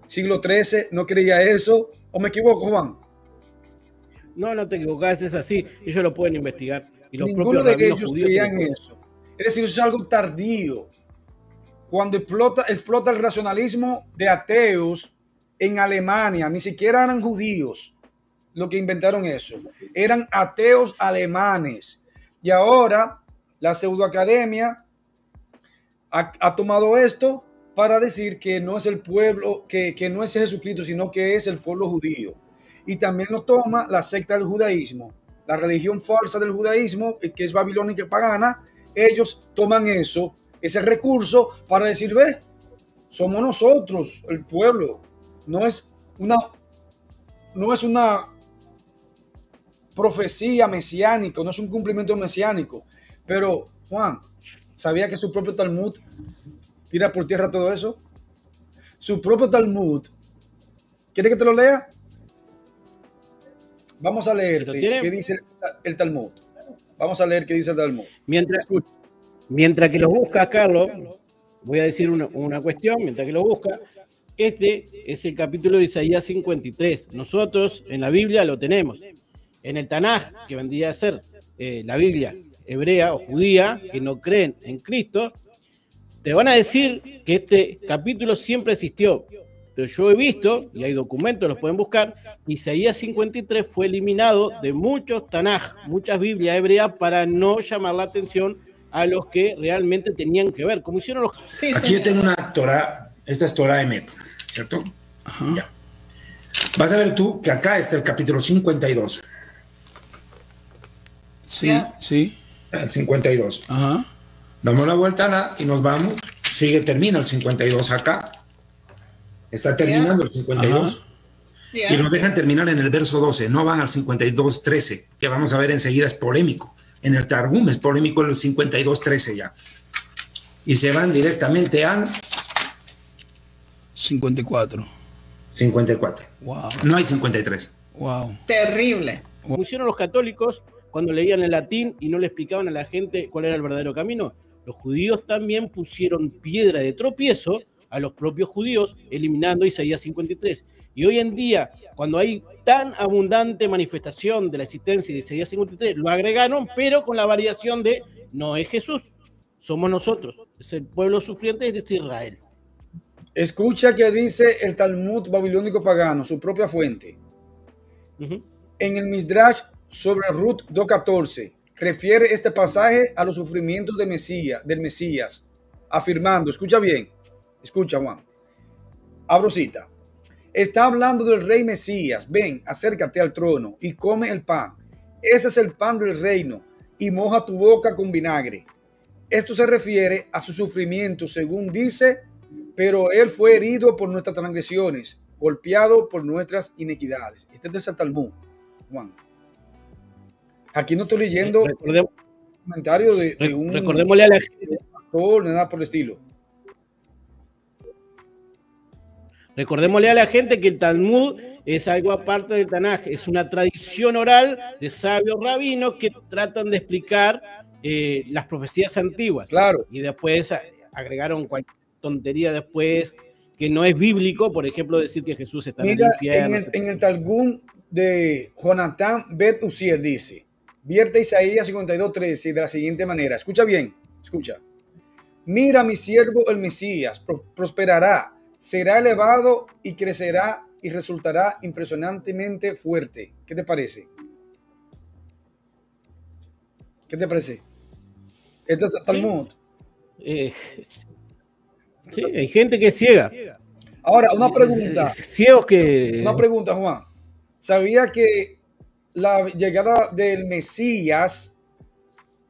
siglo XIII, no creía eso. ¿O me equivoco, Juan?
No te equivocas, es así. Ellos lo pueden investigar. Y los
ninguno de ellos creían eso. Es decir, eso es algo tardío. Cuando explota el racionalismo de ateos en Alemania, ni siquiera eran judíos los que inventaron eso. Eran ateos alemanes. Y ahora la pseudoacademia ha tomado esto para decir que no es el pueblo, que no es Jesucristo, sino que es el pueblo judío. Y también lo toma la secta del judaísmo, la religión falsa del judaísmo, que es babilónica y pagana, ellos toman ese recurso para decir, ve, somos nosotros, el pueblo. No es una profecía mesiánica, no es un cumplimiento mesiánico. Pero, Juan, ¿sabía que su propio Talmud tira por tierra todo eso? Su propio Talmud. ¿Quiere que te lo lea? Vamos a leerte qué dice el Talmud. Vamos a leer qué dice el Talmud.
Mientras que lo busca, Carlos, voy a decir una cuestión. Mientras que lo busca, este es el capítulo de Isaías 53. Nosotros en la Biblia lo tenemos. En el Tanaj, que vendría a ser la Biblia hebrea o judía, que no creen en Cristo, te van a decir que este capítulo siempre existió. Pero yo he visto, y hay documentos, los pueden buscar, Isaías 53 fue eliminado de muchos Tanaj, muchas Biblias hebreas, para no llamar la atención a los que realmente tenían que ver, como hicieron los...
Sí, aquí yo tengo una Torah, esta es Torah Emet, ¿cierto? Ajá. Ya. Vas a ver tú que acá está el capítulo 52.
Sí, sí.
El 52.
Ajá.
Damos la vuelta y nos vamos. Termina el 52 acá. Está terminando el 52. Y nos dejan terminar en el verso 12. No van al 52:13, que vamos a ver enseguida, es polémico. En el Targum es polémico el 52:13 ya. Y se van directamente al
54.
54.
Wow.
No hay 53.
Wow.
Terrible.
Como hicieron los católicos cuando leían el latín y no le explicaban a la gente cuál era el verdadero camino. Los judíos también pusieron piedra de tropiezo a los propios judíos, eliminando Isaías 53. Y hoy en día, cuando hay tan abundante manifestación de la existencia de Isaías 53, lo agregaron, pero con la variación de no es Jesús, somos nosotros, es el pueblo sufriente, es Israel.
Escucha que dice el Talmud babilónico pagano, su propia fuente. En el Midrash sobre Ruth 2:14, refiere este pasaje a los sufrimientos del Mesías, afirmando, escucha bien, escucha Juan, abro cita, está hablando del rey Mesías, ven, acércate al trono y come el pan, ese es el pan del reino, y moja tu boca con vinagre. Esto se refiere a su sufrimiento, según dice, pero él fue herido por nuestras transgresiones, golpeado por nuestras inequidades. Este es el Talmud, Juan. Aquí no estoy leyendo un comentario de un
recordémosle a la gente,
pastor, nada por el estilo.
Recordémosle a la gente que el Talmud es algo aparte del Tanaj, es una tradición oral de sabios rabinos que tratan de explicar las profecías antiguas.
Claro.
Y después agregaron cualquier tontería después que no es bíblico, por ejemplo, decir que Jesús está en el infierno.
En el Talmud de Jonatán Bet Uziel dice, vierte Isaías 52:13 de la siguiente manera, escucha bien, escucha. Mira, mi siervo el Mesías prosperará, será elevado y crecerá y resultará impresionantemente fuerte. ¿Qué te parece? ¿Qué te parece? Esto es Talmud.
Sí, hay gente que es ciega.
Ahora, una pregunta.
Ciegos que...
Una pregunta, Juan. ¿Sabía que la llegada del Mesías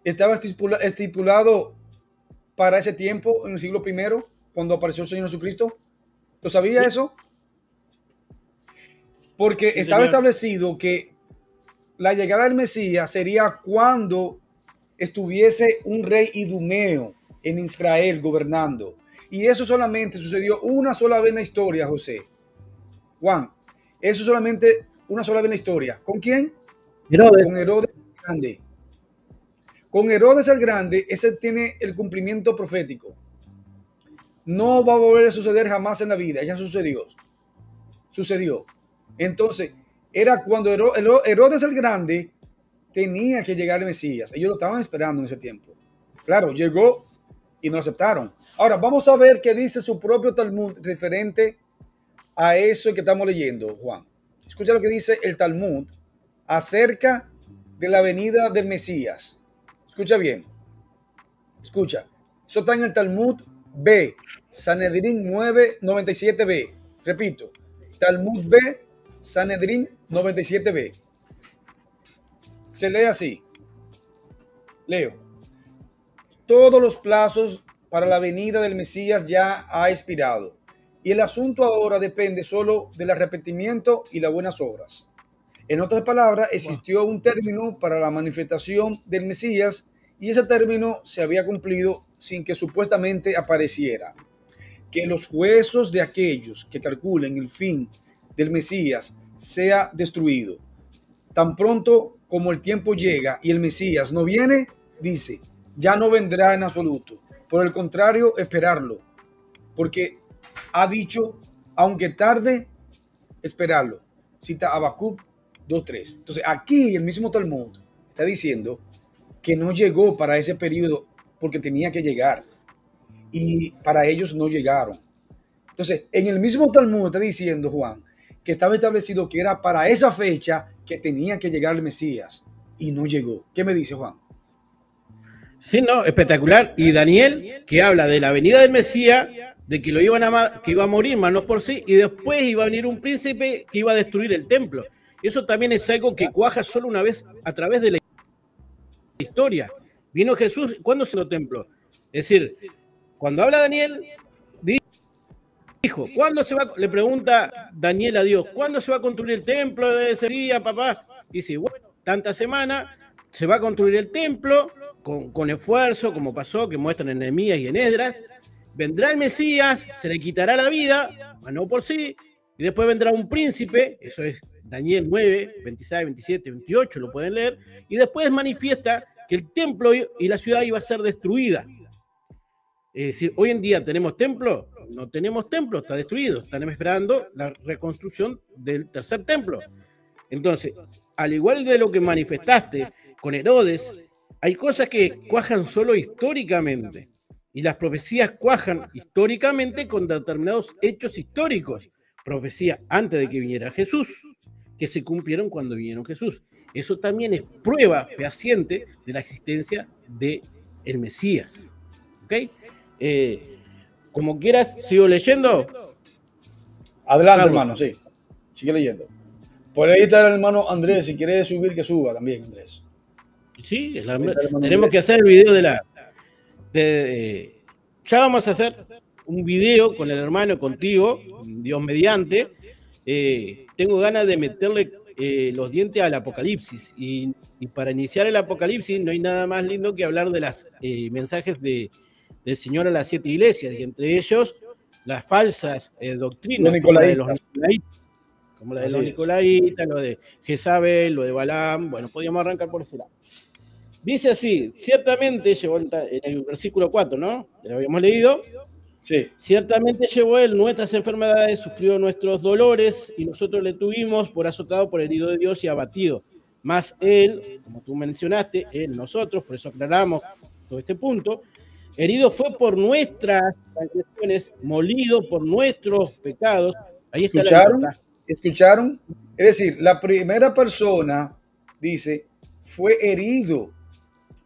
estaba estipulado para ese tiempo, en el siglo I, cuando apareció el Señor Jesucristo? ¿Lo sabía eso? Porque estaba establecido que la llegada del Mesías sería cuando estuviese un rey idumeo en Israel gobernando. Y eso solamente sucedió una sola vez en la historia, José. Juan, eso solamente una sola vez en la historia. ¿Con quién?
Herodes.
Con Herodes el Grande. Con Herodes el Grande, ese tiene el cumplimiento profético. No va a volver a suceder jamás en la vida. Ya sucedió. Sucedió. Entonces, era cuando Herodes el Grande tenía que llegar el Mesías. Ellos lo estaban esperando en ese tiempo. Claro, llegó y no lo aceptaron. Ahora, vamos a ver qué dice su propio Talmud referente a eso que estamos leyendo, Juan. Escucha lo que dice el Talmud acerca de la venida del Mesías. Escucha bien. Escucha. Eso está en el Talmud B, Sanedrín 997b. Repito, Talmud B, Sanedrín 97b. Se lee así. Leo. todos los plazos para la venida del Mesías ya ha expirado. Y el asunto ahora depende solo del arrepentimiento y las buenas obras. En otras palabras, existió un término para la manifestación del Mesías y ese término se había cumplido sin que supuestamente apareciera. Que los huesos de aquellos que calculen el fin del Mesías sea destruido. Tan pronto como el tiempo llega y el Mesías no viene, dice, ya no vendrá en absoluto. Por el contrario, esperarlo. Porque ha dicho, aunque tarde, esperarlo. Cita Habacuc 2.3. Entonces, aquí el mismo Talmud está diciendo que no llegó para ese periodo porque tenía que llegar. Y para ellos no llegaron. Entonces, en el mismo Talmud está diciendo, Juan, que estaba establecido que era para esa fecha que tenía que llegar el Mesías. Y no llegó. ¿Qué me dice, Juan?
Sí, no, espectacular. Y Daniel, que habla de la venida del Mesías, de que que iba a morir, mas no por sí, y después iba a venir un príncipe que iba a destruir el templo. Eso también es algo que cuaja solo una vez a través de la historia. Vino Jesús, ¿cuándo se lo templo? Es decir, cuando habla Daniel, dijo, ¿cuándo se va? Le pregunta Daniel a Dios, ¿cuándo se va a construir el templo de ese día, papá? Dice, bueno, tanta semana se va a construir el templo con esfuerzo, como pasó, que muestran en Nehemías y en Esdras. Vendrá el Mesías, se le quitará la vida, mas no por sí, y después vendrá un príncipe, eso es Daniel 9, 26, 27, 28, lo pueden leer, y después manifiesta que el templo y la ciudad iba a ser destruida. Es decir, hoy en día tenemos templo, no tenemos templo, está destruido, están esperando la reconstrucción del tercer templo. Entonces, al igual de lo que manifestaste con Herodes, hay cosas que cuajan solo históricamente. Y las profecías cuajan históricamente con determinados hechos históricos. Profecías antes de que viniera Jesús, que se cumplieron cuando vinieron Jesús. Eso también es prueba fehaciente de la existencia del Mesías. ¿Ok? Como quieras, ¿sigo leyendo?
Adelante, Carlos. Hermano, sí. Sigue leyendo. Por ahí está el hermano Andrés. Si quiere subir, que suba también, Andrés.
Sí, tenemos que hacer el video de la... ya vamos a hacer un video con el hermano, contigo, Dios mediante. Tengo ganas de meterle los dientes al Apocalipsis. Y para iniciar el Apocalipsis no hay nada más lindo que hablar de los mensajes del Señor a las 7 iglesias, y entre ellos las falsas doctrinas, como la de los Nicolaitas, lo de Jezabel, lo de Balaam. Bueno, podríamos arrancar por ese lado. Dice así, ciertamente llevó en el versículo 4, ¿no? Ya lo habíamos leído.
Sí.
Ciertamente llevó él nuestras enfermedades, sufrió nuestros dolores, y nosotros le tuvimos por azotado, por herido de Dios y abatido. Mas él, como tú mencionaste, nosotros, por eso aclaramos todo este punto, herido fue por nuestras transgresiones, molido por nuestros pecados. Ahí está.
¿Escucharon? Es decir, la primera persona dice, fue herido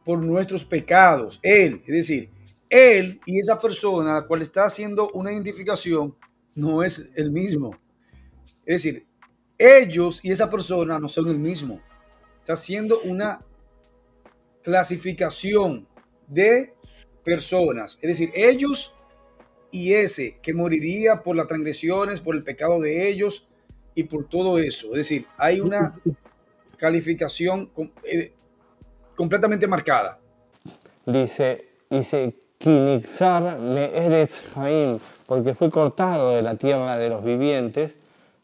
por nuestros pecados. Él, es decir, él y esa persona a la cual está haciendo una identificación no es el mismo. Es decir, ellos y esa persona no son el mismo. Está haciendo una clasificación de personas. Es decir, ellos y ese que moriría por las transgresiones, por el pecado de ellos y por todo eso. Es decir, hay una calificación completamente marcada.
Dice Kinixar me eres Jaim, porque fui cortado de la tierra de los vivientes.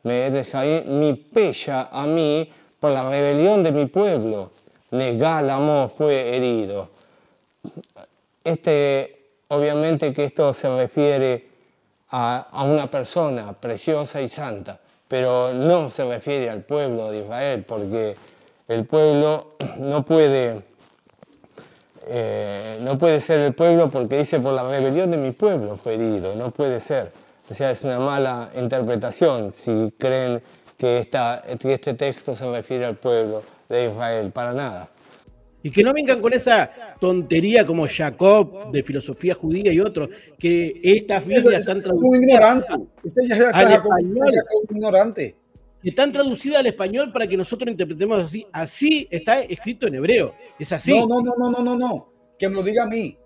Me eres Jaim, mi pella a mí por la rebelión de mi pueblo. Negálamo fue herido. Obviamente que esto se refiere a una persona preciosa y santa, pero no se refiere al pueblo de Israel, porque el pueblo no puede ser el pueblo, porque dice por la rebelión de mi pueblo fue herido, no puede ser. O sea, es una mala interpretación si creen que este texto se refiere al pueblo de Israel, para nada.
Y que no vengan con esa tontería como Jacob de filosofía judía y otros, que estas Biblias están traducidas al español. Que están traducidas al español para que nosotros interpretemos así. Así está escrito en hebreo. Es así.
No. Que me lo diga a mí.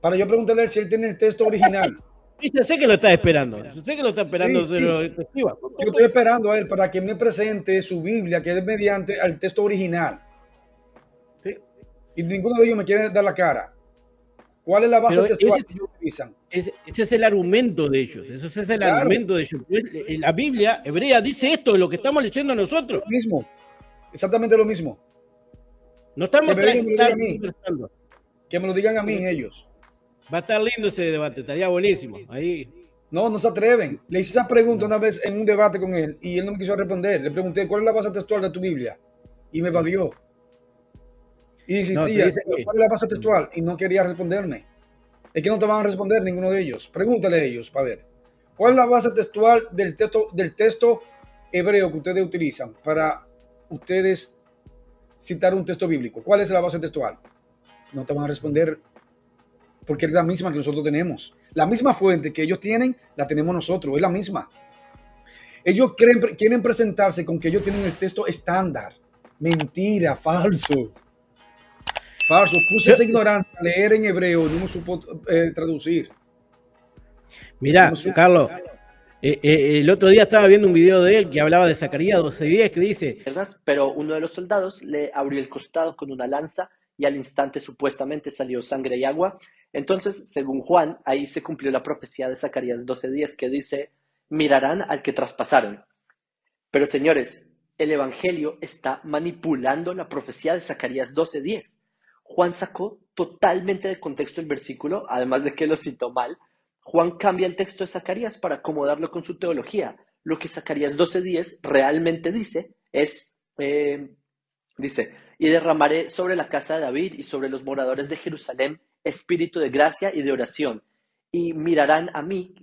para yo preguntarle a él si él tiene el texto original.
Yo sé que lo está esperando. Yo sé que lo está esperando.
Sí, sí.
Yo
estoy esperando a él para que me presente su Biblia, que es mediante al texto original.
Sí.
Y ninguno de ellos me quiere dar la cara. ¿Cuál es la base textual que ellos utilizan?
Ese es el argumento de ellos. Ese es el argumento de ellos. La Biblia hebrea dice esto de lo que estamos leyendo nosotros.
Lo mismo. Exactamente lo mismo.
No estamos
conversando. Que me lo digan a mí ellos.
Va a estar lindo ese debate, estaría buenísimo. Ahí.
No se atreven. Le hice esa pregunta una vez en un debate con él y él no me quiso responder. Le pregunté, ¿cuál es la base textual de tu Biblia? Y me evadió. Y insistía, ¿cuál es la base textual? Y no quería responderme. Es que no te van a responder ninguno de ellos. Pregúntale a ellos para ver. ¿Cuál es la base textual del texto hebreo que ustedes utilizan para ustedes citar un texto bíblico? ¿Cuál es la base textual? No te van a responder porque es la misma que nosotros tenemos. La misma fuente que ellos tienen, la tenemos nosotros. Es la misma. Ellos quieren presentarse con que ellos tienen el texto estándar. Mentira, falso. Falso. Puse ese ignorante a leer en hebreo y no me supo traducir.
Mirá, Carlos, el otro día estaba viendo un video de él que hablaba de Zacarías 12:10 que dice:
pero uno de los soldados le abrió el costado con una lanza y al instante supuestamente salió sangre y agua. Entonces, según Juan, ahí se cumplió la profecía de Zacarías 12:10 que dice: mirarán al que traspasaron. Pero señores, el Evangelio está manipulando la profecía de Zacarías 12:10. Juan sacó totalmente de contexto el versículo, además de que lo citó mal. Juan cambia el texto de Zacarías para acomodarlo con su teología. Lo que Zacarías 12:10 realmente dice es, dice: y derramaré sobre la casa de David y sobre los moradores de Jerusalén espíritu de gracia y de oración, y mirarán a mí,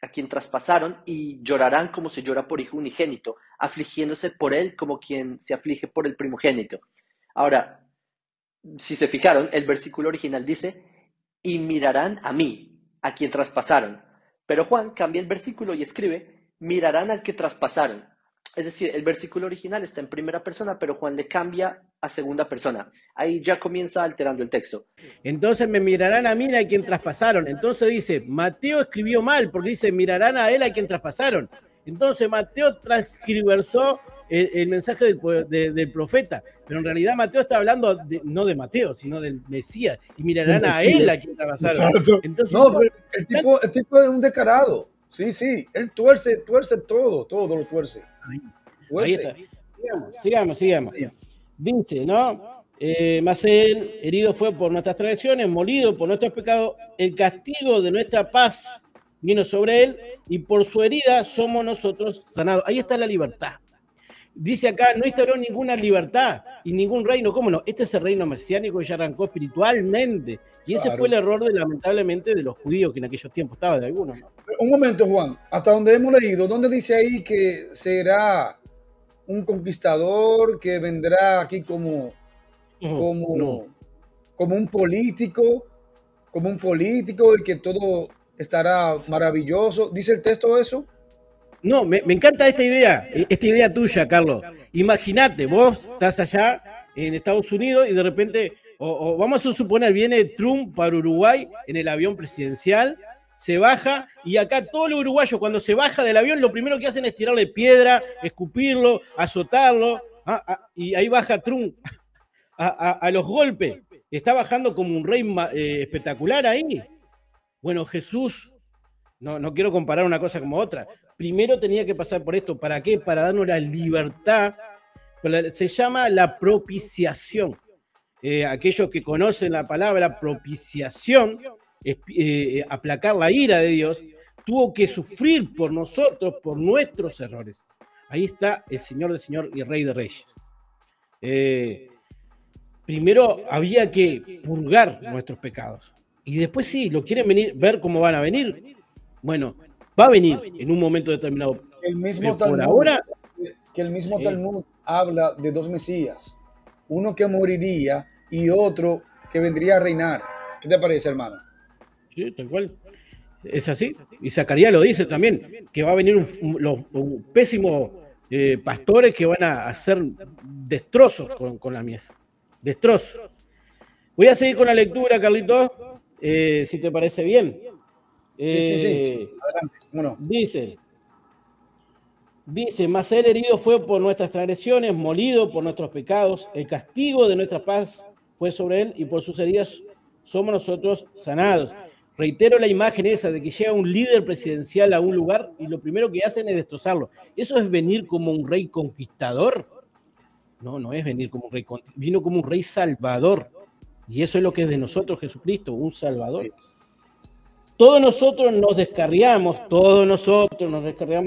a quien traspasaron, y llorarán como se llora por hijo unigénito, afligiéndose por él como quien se aflige por el primogénito. Ahora, si se fijaron, el versículo original dice: y mirarán a mí, a quien traspasaron. Pero Juan cambia el versículo y escribe: mirarán al que traspasaron. Es decir, el versículo original está en primera persona, pero Juan le cambia a segunda persona. Ahí ya comienza alterando el texto.
Entonces me mirarán a mí a quien traspasaron. Entonces dice, Mateo escribió mal, porque dice, mirarán a él a quien traspasaron. Entonces Mateo transcriversó el mensaje del profeta, pero en realidad Mateo está hablando no de Mateo, sino del Mesías, y mirarán a él a quien traspasaron.
Entonces, no, pero el tipo es un descarado. Sí, él tuerce todo lo tuerce.
Ahí está. Sigamos. Dice, ¿no? Mas él, herido fue por nuestras transgresiones, molido por nuestros pecados, el castigo de nuestra paz vino sobre él, y por su herida somos nosotros sanados. Ahí está la libertad. Dice acá, no instauró ninguna libertad y ningún reino. ¿Cómo no? Este es el reino mesiánico que ya arrancó espiritualmente. Y ese fue el error, lamentablemente, de los judíos que en aquellos tiempos estaba de algunos, ¿no?
Un momento, Juan. Hasta donde hemos leído, ¿dónde dice ahí que será un conquistador que vendrá aquí como un político? Como un político y que todo estará maravilloso. ¿Dice el texto eso?
No, me encanta esta idea tuya, Carlos. Imagínate, vos estás allá en Estados Unidos y de repente, o vamos a suponer, viene Trump para Uruguay en el avión presidencial, se baja y acá todos los uruguayos cuando se baja del avión lo primero que hacen es tirarle piedra, escupirlo, azotarlo, y ahí baja Trump a los golpes. Está bajando como un rey espectacular ahí. Bueno, Jesús, no quiero comparar una cosa como otra. Primero tenía que pasar por esto. ¿Para qué? Para darnos la libertad. Se llama la propiciación. Aquellos que conocen la palabra propiciación, aplacar la ira de Dios, tuvo que sufrir por nosotros, por nuestros errores. Ahí está el Señor de Señor y Rey de Reyes. Primero había que purgar nuestros pecados. Y después sí, lo quieren ver cómo van a venir. Bueno, va a venir en un momento determinado.
El mismo Talmud habla de dos Mesías. Uno que moriría y otro que vendría a reinar. ¿Qué te parece, hermano?
Sí, tal cual. Es así. Y Zacarías lo dice también, que va a venir los pésimos pastores que van a hacer destrozos con la mies. Destrozos. Voy a seguir con la lectura, Carlitos. si te parece bien.
Sí. Adelante. Bueno.
Dice, mas el herido fue por nuestras transgresiones, molido por nuestros pecados, el castigo de nuestra paz fue sobre él y por sus heridas somos nosotros sanados. Reitero la imagen esa de que llega un líder presidencial a un lugar y lo primero que hacen es destrozarlo. ¿Eso es venir como un rey conquistador? No, no es venir como un rey, vino como un rey salvador. Y eso es lo que es de nosotros Jesucristo, un salvador. Todos nosotros nos descarriamos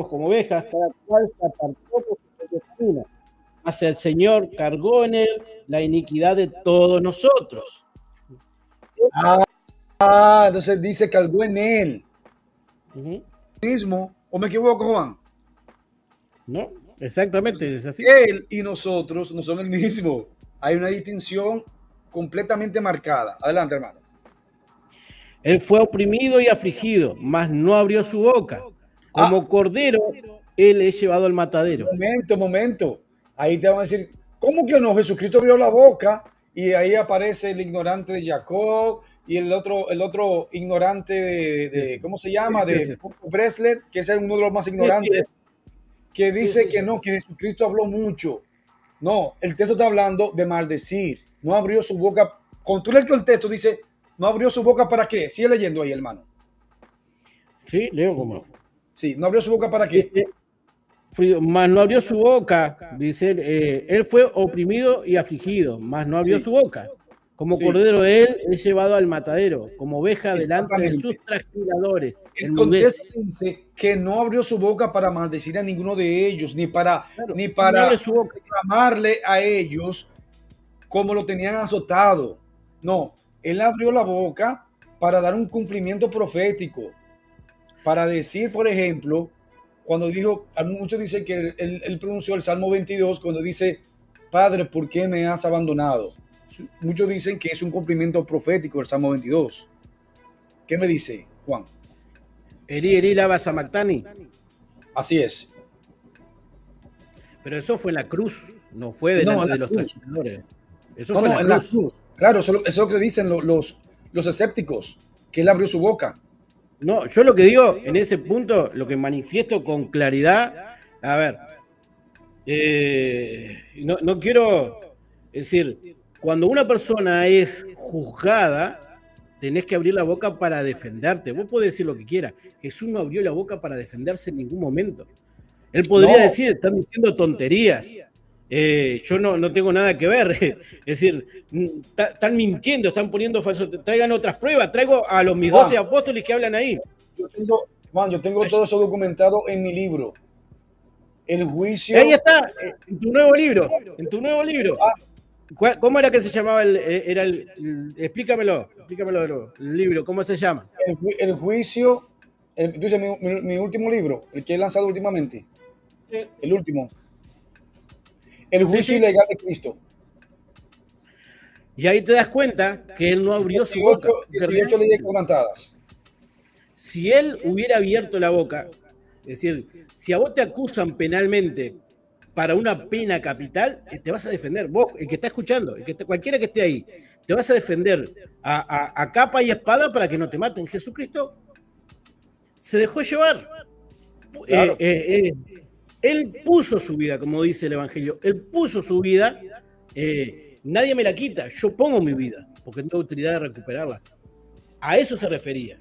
como ovejas, cada cual se apartó por su propio camino. Hacia el Señor cargó en él la iniquidad de todos nosotros.
Entonces dice cargó en él. Mismo, ¿o me equivoco, Juan?
No, exactamente, es así.
Él y nosotros no son el mismo. Hay una distinción completamente marcada. Adelante, hermano.
Él fue oprimido y afligido, mas no abrió su boca. Como cordero, él es llevado al matadero.
Momento. Ahí te van a decir, ¿cómo que no? Jesucristo abrió la boca y ahí aparece el ignorante de Jacob y el otro ignorante de ¿cómo se llama? De Bresler, que es uno de los más ignorantes, que dice que no, que Jesucristo habló mucho. No, el texto está hablando de maldecir. No abrió su boca. Cuando tú lees el texto, dice, no abrió su boca ¿para qué? Sigue leyendo ahí, hermano.
Sí, leo como.
Sí, no abrió su boca ¿para qué?
Dice, mas no abrió su boca, dice, él fue oprimido y afligido, mas no abrió su boca. Como cordero él es llevado al matadero, como oveja delante de sus trasquiladores.
El contexto dice que no abrió su boca para maldecir a ninguno de ellos, ni para reclamarle a ellos como lo tenían azotado. No, él abrió la boca para dar un cumplimiento profético, para decir, por ejemplo, cuando dijo, muchos dicen que él pronunció el Salmo 22 cuando dice, Padre, ¿por qué me has abandonado? Muchos dicen que es un cumplimiento profético el Salmo 22. ¿Qué me dice, Juan?
Eli lava sabactani.
Así es.
Pero eso fue en la cruz, no fue delante de los trasquiladores. Eso fue
en la cruz. Claro, eso es lo que dicen los escépticos, que él abrió su boca.
No, yo lo que digo en ese punto, lo que manifiesto con claridad, a ver, no quiero decir, cuando una persona es juzgada, tenés que abrir la boca para defenderte. Vos podés decir lo que quieras. Jesús no abrió la boca para defenderse en ningún momento. Él podría decir, están diciendo tonterías. Yo no tengo nada que ver. Es decir, están mintiendo, están poniendo falsos. Traigan otras pruebas. Traigo a mis 12 apóstoles que hablan ahí.
Yo tengo todo eso documentado en mi libro. El juicio.
Ahí está, en tu nuevo libro. ¿Cómo era que se llamaba explícamelo el libro, ¿cómo se llama?
El juicio, dice mi último libro, el que he lanzado últimamente. El último. El juicio ilegal de Cristo.
Y ahí te das cuenta que él no abrió su boca.
18 leyes quebrantadas.
Si él hubiera abierto la boca, es decir, si a vos te acusan penalmente para una pena capital, te vas a defender. Vos, el que está escuchando, cualquiera que esté ahí, te vas a defender a capa y espada para que no te maten. Jesucristo se dejó llevar. Claro. Él puso su vida, como dice el Evangelio. Él puso su vida. Nadie me la quita. Yo pongo mi vida, porque tengo autoridad de recuperarla. A eso se refería.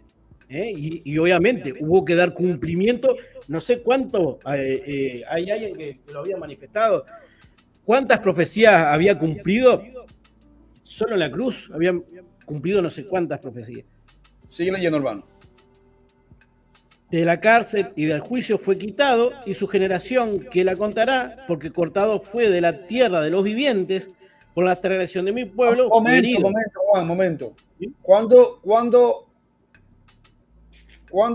Y obviamente hubo que dar cumplimiento. No sé cuánto, hay alguien que lo había manifestado, cuántas profecías había cumplido. Solo en la cruz habían cumplido no sé cuántas profecías.
Sigue leyendo, hermano.
De la cárcel y del juicio fue quitado, y su generación que la contará, porque cortado fue de la tierra de los vivientes por la transgresión de mi pueblo.
Momento. ¿Sí? ¿Cuándo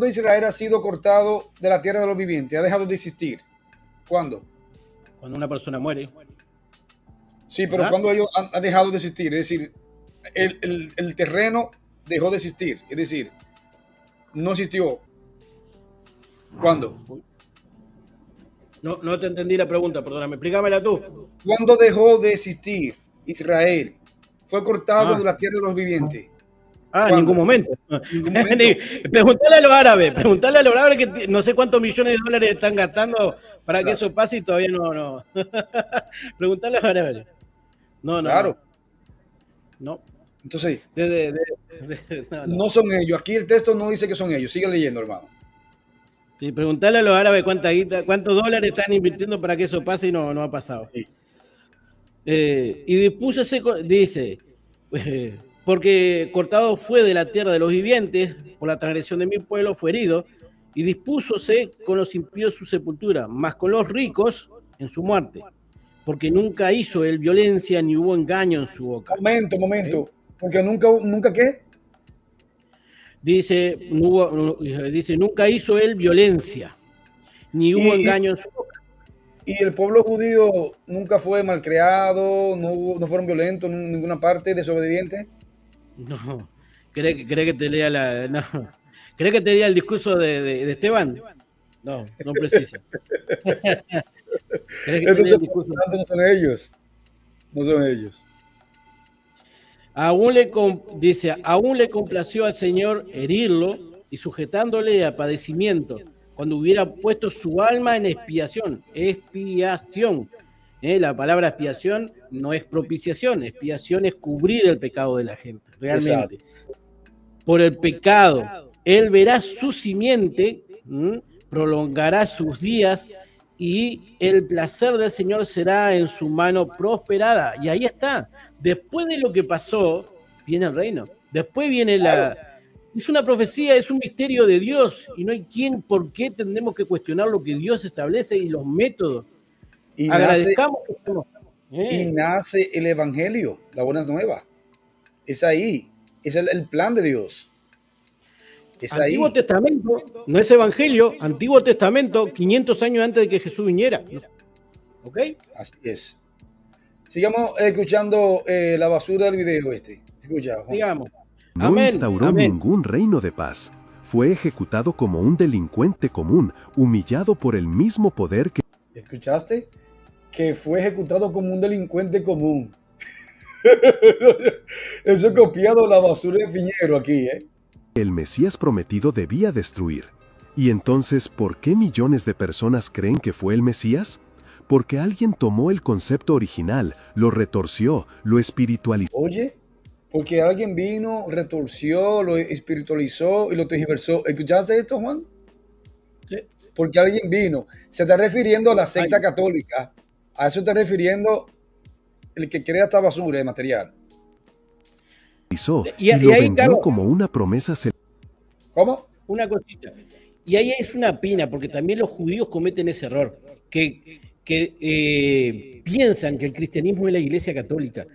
Israel ha sido cortado de la tierra de los vivientes? ¿Ha dejado de existir? ¿Cuándo?
Cuando una persona muere.
Sí, pero ¿cuándo ellos han dejado de existir? Es decir, el terreno dejó de existir. Es decir, no existió. ¿Cuándo?
No te entendí la pregunta, perdóname. Explícamela tú.
¿Cuándo dejó de existir Israel? Fue cortado de la tierra de los vivientes.
En ningún momento. Preguntale a los árabes que no sé cuántos millones de dólares están gastando para que eso pase y todavía no. Preguntale a los árabes. No.
Claro.
No.
Entonces,
no.
No son ellos. Aquí el texto no dice que son ellos. Sigue leyendo, hermano.
Sí, preguntale a los árabes cuántos dólares están invirtiendo para que eso pase y no ha pasado.
Sí.
Y dispúsose, dice, porque cortado fue de la tierra de los vivientes, por la transgresión de mi pueblo fue herido, y dispúsose con los impíos su sepultura, mas con los ricos en su muerte, porque nunca hizo él violencia ni hubo engaño en su boca.
Momento. Porque nunca ¿qué?
Dice, nunca hizo él violencia, ni hubo engaño en su boca.
Y el pueblo judío nunca fue malcriado, no fueron violentos en ninguna parte, desobedientes.
No, ¿cree que te lea ¿cree que te lea el discurso de Esteban? No precisa.
Entonces, no son ellos.
Aún le complació al Señor herirlo y sujetándole a padecimiento, cuando hubiera puesto su alma en expiación. La palabra expiación no es propiciación, expiación es cubrir el pecado de la gente, realmente. Exacto. Por el pecado, él verá su simiente, prolongará sus días, y el placer del Señor será en su mano prosperada. Y ahí está. Después de lo que pasó, viene el reino. Después viene Es una profecía, es un misterio de Dios. Y no hay por qué tendremos que cuestionar lo que Dios establece y los métodos.
Y
agradezcamos
y nace el Evangelio, la buena nueva. Es ahí. Es el plan de Dios.
Antiguo Testamento, no es Evangelio, Antiguo Testamento, 500 años antes de que Jesús viniera. ¿Ok?
Así es. Sigamos escuchando la basura del video Escucha, Juan.
Sigamos.
No instauró ningún reino de paz. Fue ejecutado como un delincuente común, humillado por el mismo poder que...
¿Escuchaste? Que fue ejecutado como un delincuente común. Eso es copiado la basura de Piñero aquí,
El Mesías prometido debía destruir. ¿Y entonces por qué millones de personas creen que fue el Mesías? Porque alguien tomó el concepto original, lo retorció, lo espiritualizó.
Oye, porque alguien vino, retorció, lo espiritualizó y lo tergiversó. ¿Escuchaste esto, Juan?
Sí.
Porque alguien vino. Se está refiriendo a la secta católica. A eso está refiriendo el que crea esta basura de material.
Y lo vendió como una promesa.
¿Cómo?
Una cosita. Y ahí es una pena, porque también los judíos cometen ese error, que piensan que el cristianismo es la iglesia católica.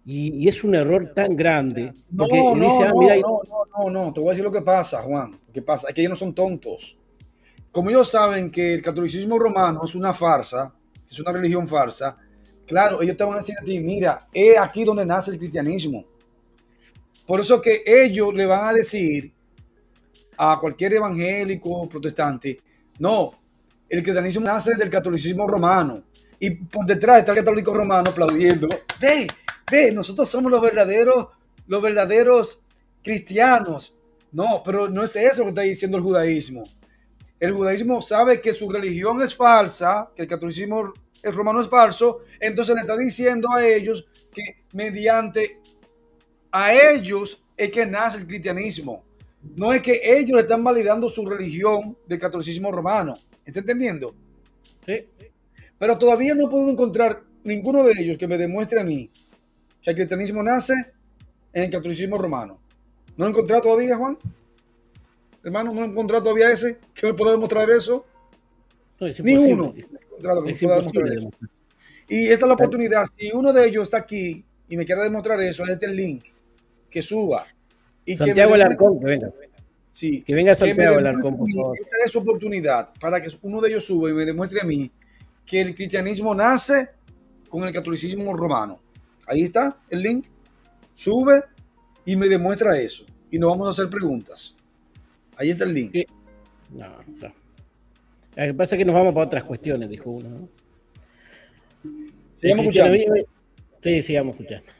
Y es un error tan grande.
No, te voy a decir lo que pasa, Juan. Lo que pasa es que ellos no son tontos. Como ellos saben que el catolicismo romano es una farsa, es una religión farsa, claro, ellos te van a decir a ti, mira, es aquí donde nace el cristianismo. Por eso que ellos le van a decir a cualquier evangélico protestante, no, el cristianismo nace del catolicismo romano. Y por detrás está el católico romano aplaudiendo. Ve, nosotros somos los verdaderos cristianos. No, pero no es eso que está diciendo el judaísmo. El judaísmo sabe que su religión es falsa, que el catolicismo romano es falso, entonces le está diciendo a ellos que mediante a ellos es que nace el cristianismo. No es que ellos están validando su religión del catolicismo romano. ¿Está entendiendo?
Sí.
Pero todavía no puedo encontrar ninguno de ellos que me demuestre a mí que el cristianismo nace en el catolicismo romano. ¿No lo he encontrado todavía, Juan? Hermano, ¿no he encontrado todavía ese que me pueda demostrar eso?
No, es
ni uno.
Es imposible.
Y esta es la oportunidad. Si uno de ellos está aquí y me quiere demostrar eso, este es el link. Que suba. Y
Santiago Alarcón, que venga.
Sí,
que venga Santiago Alarcón, por favor.
Esta es su oportunidad para que uno de ellos suba y me demuestre a mí que el cristianismo nace con el catolicismo romano. Ahí está el link. Sube y me demuestra eso. Y nos vamos a hacer preguntas. Ahí está el link.
No. Lo que pasa es que nos vamos para otras cuestiones, dijo uno, ¿no?
Sigamos escuchando.
Sí, sigamos escuchando.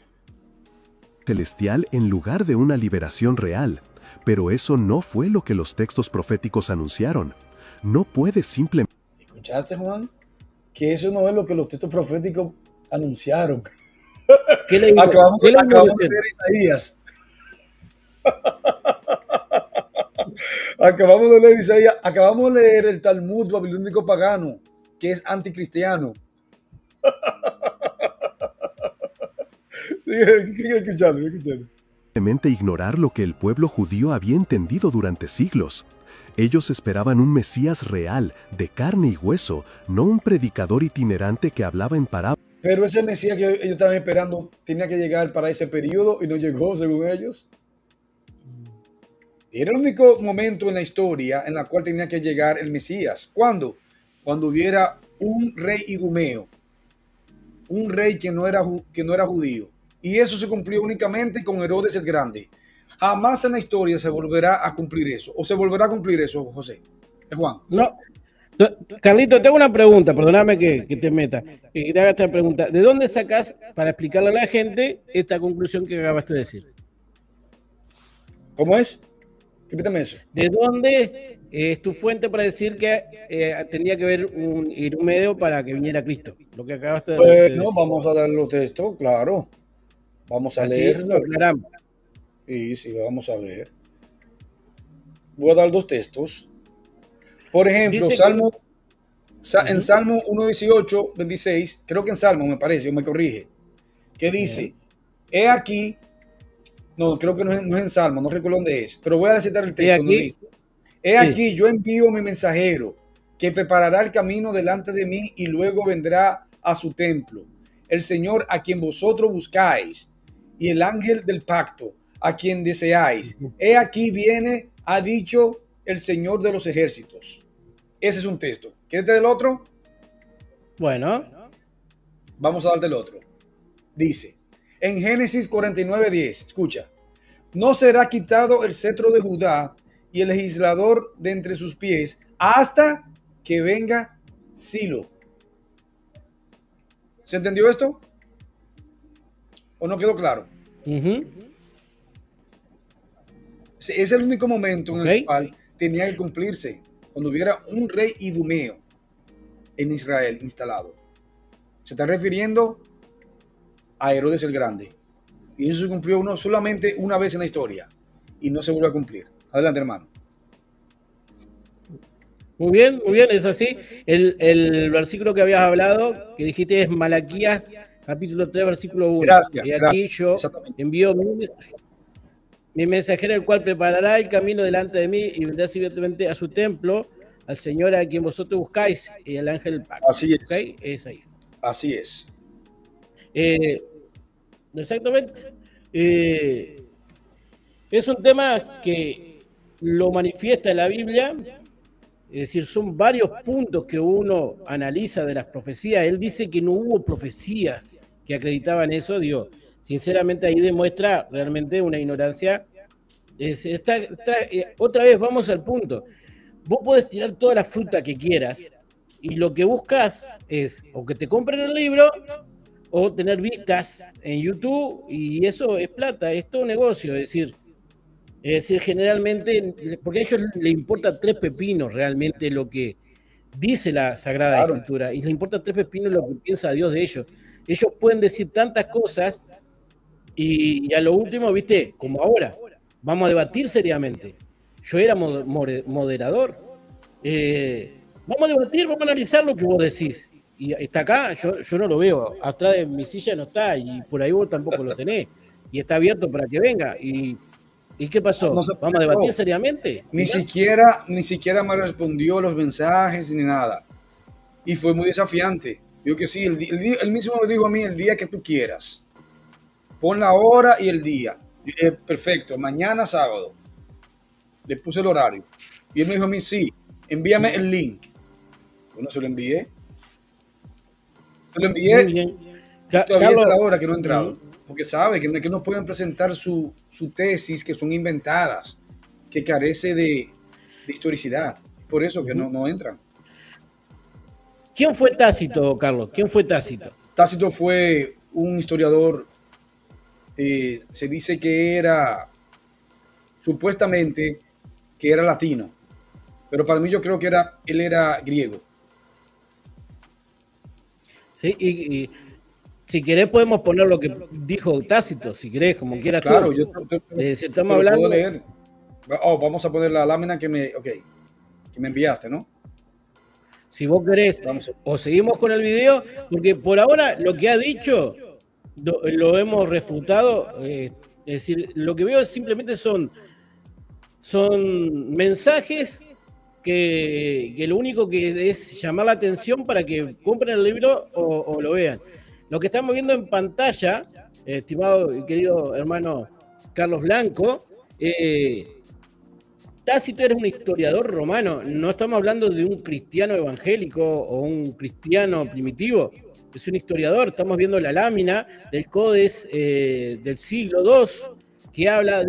celestial en lugar de una liberación real. Pero eso no fue lo que los textos proféticos anunciaron. No puedes simplemente...
¿Escuchaste, Juan? Que eso no es lo que los textos proféticos anunciaron.
¿Qué le digo?
Acabamos de leer Isaías. Acabamos de leer Isaías. Acabamos de leer el Talmud babilónico pagano, que es anticristiano. Sigue escuchando, sigue escuchando.
Simplemente ignorar lo que el pueblo judío había entendido durante siglos. Ellos esperaban un Mesías real, de carne y hueso, no un predicador itinerante que hablaba en parábolas.
Pero ese Mesías que ellos estaban esperando tenía que llegar para ese periodo y no llegó, según ellos. Era el único momento en la historia en la cual tenía que llegar el Mesías. ¿Cuándo? Cuando hubiera un rey idumeo, un rey que no era judío. Y eso se cumplió únicamente con Herodes el Grande. Jamás en la historia se volverá a cumplir eso. ¿O se volverá a cumplir eso, José? Juan.
No. Carlito, tengo una pregunta, perdóname que te meta, que te haga esta pregunta. ¿De dónde sacas, para explicarle a la gente, esta conclusión que acabaste de decir?
¿Cómo es? Repítame eso.
¿De dónde es tu fuente para decir que tendría que haber un idumeo para que viniera Cristo? Lo que acabaste de decir.
No, vamos a dar los textos, claro. Vamos a leerlo. Sí, vamos a ver. Voy a dar dos textos. Por ejemplo, en Salmo 1:18, 26, creo que en Salmo me parece, o me corrige, que dice, he aquí, no, creo que no es en Salmo, no recuerdo dónde es, pero voy a citar el texto donde dice, he aquí, yo envío mi mensajero, que preparará el camino delante de mí y luego vendrá a su templo. El Señor a quien vosotros buscáis y el ángel del pacto a quien deseáis. He aquí viene, ha dicho el Señor de los ejércitos. Ese es un texto. ¿Quieres del otro?
Bueno.
Vamos a dar del otro. Dice, en Génesis 49:10, escucha, no será quitado el cetro de Judá y el legislador de entre sus pies hasta que venga Silo. ¿Se entendió esto? ¿O no quedó claro? Es el único momento en el cual tenía que cumplirse, cuando hubiera un rey idumeo en Israel instalado. Se está refiriendo a Herodes el Grande. Y eso se cumplió solamente una vez en la historia. Y no se vuelve a cumplir. Adelante, hermano.
Muy bien, es así. El versículo que habías hablado, que dijiste es Malaquías, capítulo 3, versículo 1.
Gracias.
Y aquí yo envío mi mensajero, el cual preparará el camino delante de mí y vendrá ciertamente a su templo, al Señor a quien vosotros buscáis, y el ángel del pacto.
Así es.
¿Okay? Es ahí.
Así es.
Exactamente. Es un tema que lo manifiesta en la Biblia, es decir, son varios puntos que uno analiza de las profecías. Él dice que no hubo profecías que acreditaban eso, digo. Sinceramente ahí demuestra realmente una ignorancia. Otra vez vamos al punto. Vos podés tirar toda la fruta que quieras y lo que buscas es o que te compren el libro o tener vistas en YouTube, y eso es plata, es todo negocio. Es decir, generalmente, porque a ellos les importa tres pepinos realmente lo que dice la Sagrada Escritura, y les importa tres pepinos lo que piensa Dios de ellos. Ellos pueden decir tantas cosas. Y a lo último, viste, como ahora, vamos a debatir seriamente. Yo era moderador. Vamos a debatir, vamos a analizar lo que vos decís. Y está acá, yo no lo veo. Atrás de mi silla no está, y por ahí vos tampoco lo tenés. Y está abierto para que venga. ¿Y qué pasó? ¿Vamos a debatir seriamente?
Ni siquiera me respondió los mensajes ni nada. Y fue muy desafiante. Digo que sí, él mismo me dijo a mí, el día que tú quieras. Pon la hora y el día. Perfecto, mañana sábado. Le puse el horario. Y él me dijo a mí, sí, envíame el link. Bueno, se lo envié. Muy bien. Todavía está la hora que no ha entrado. Porque sabe que no pueden presentar su tesis, que son inventadas, que carece de historicidad. Por eso que no entran.
¿Quién fue Tácito, Carlos? ¿Quién fue Tácito?
Tácito fue un historiador se dice que era, supuestamente, que era latino, pero para mí yo creo que él era griego.
Sí, y si querés podemos poner lo que dijo Tácito, si querés, como quieras.
Claro,
tú.
Si
estamos hablando...
puedo leer. Oh, vamos a poner la lámina que me enviaste, ¿no?
Si vos querés, o seguimos con el video, porque por ahora lo que ha dicho lo hemos refutado. Es decir, lo que veo es simplemente son mensajes que lo único que es llamar la atención para que compren el libro o lo vean. Lo que estamos viendo en pantalla, estimado y querido hermano Carlos Blanco, Tácito era un historiador romano, no estamos hablando de un cristiano evangélico o un cristiano primitivo, es un historiador. Estamos viendo la lámina del Codex del siglo II que habla,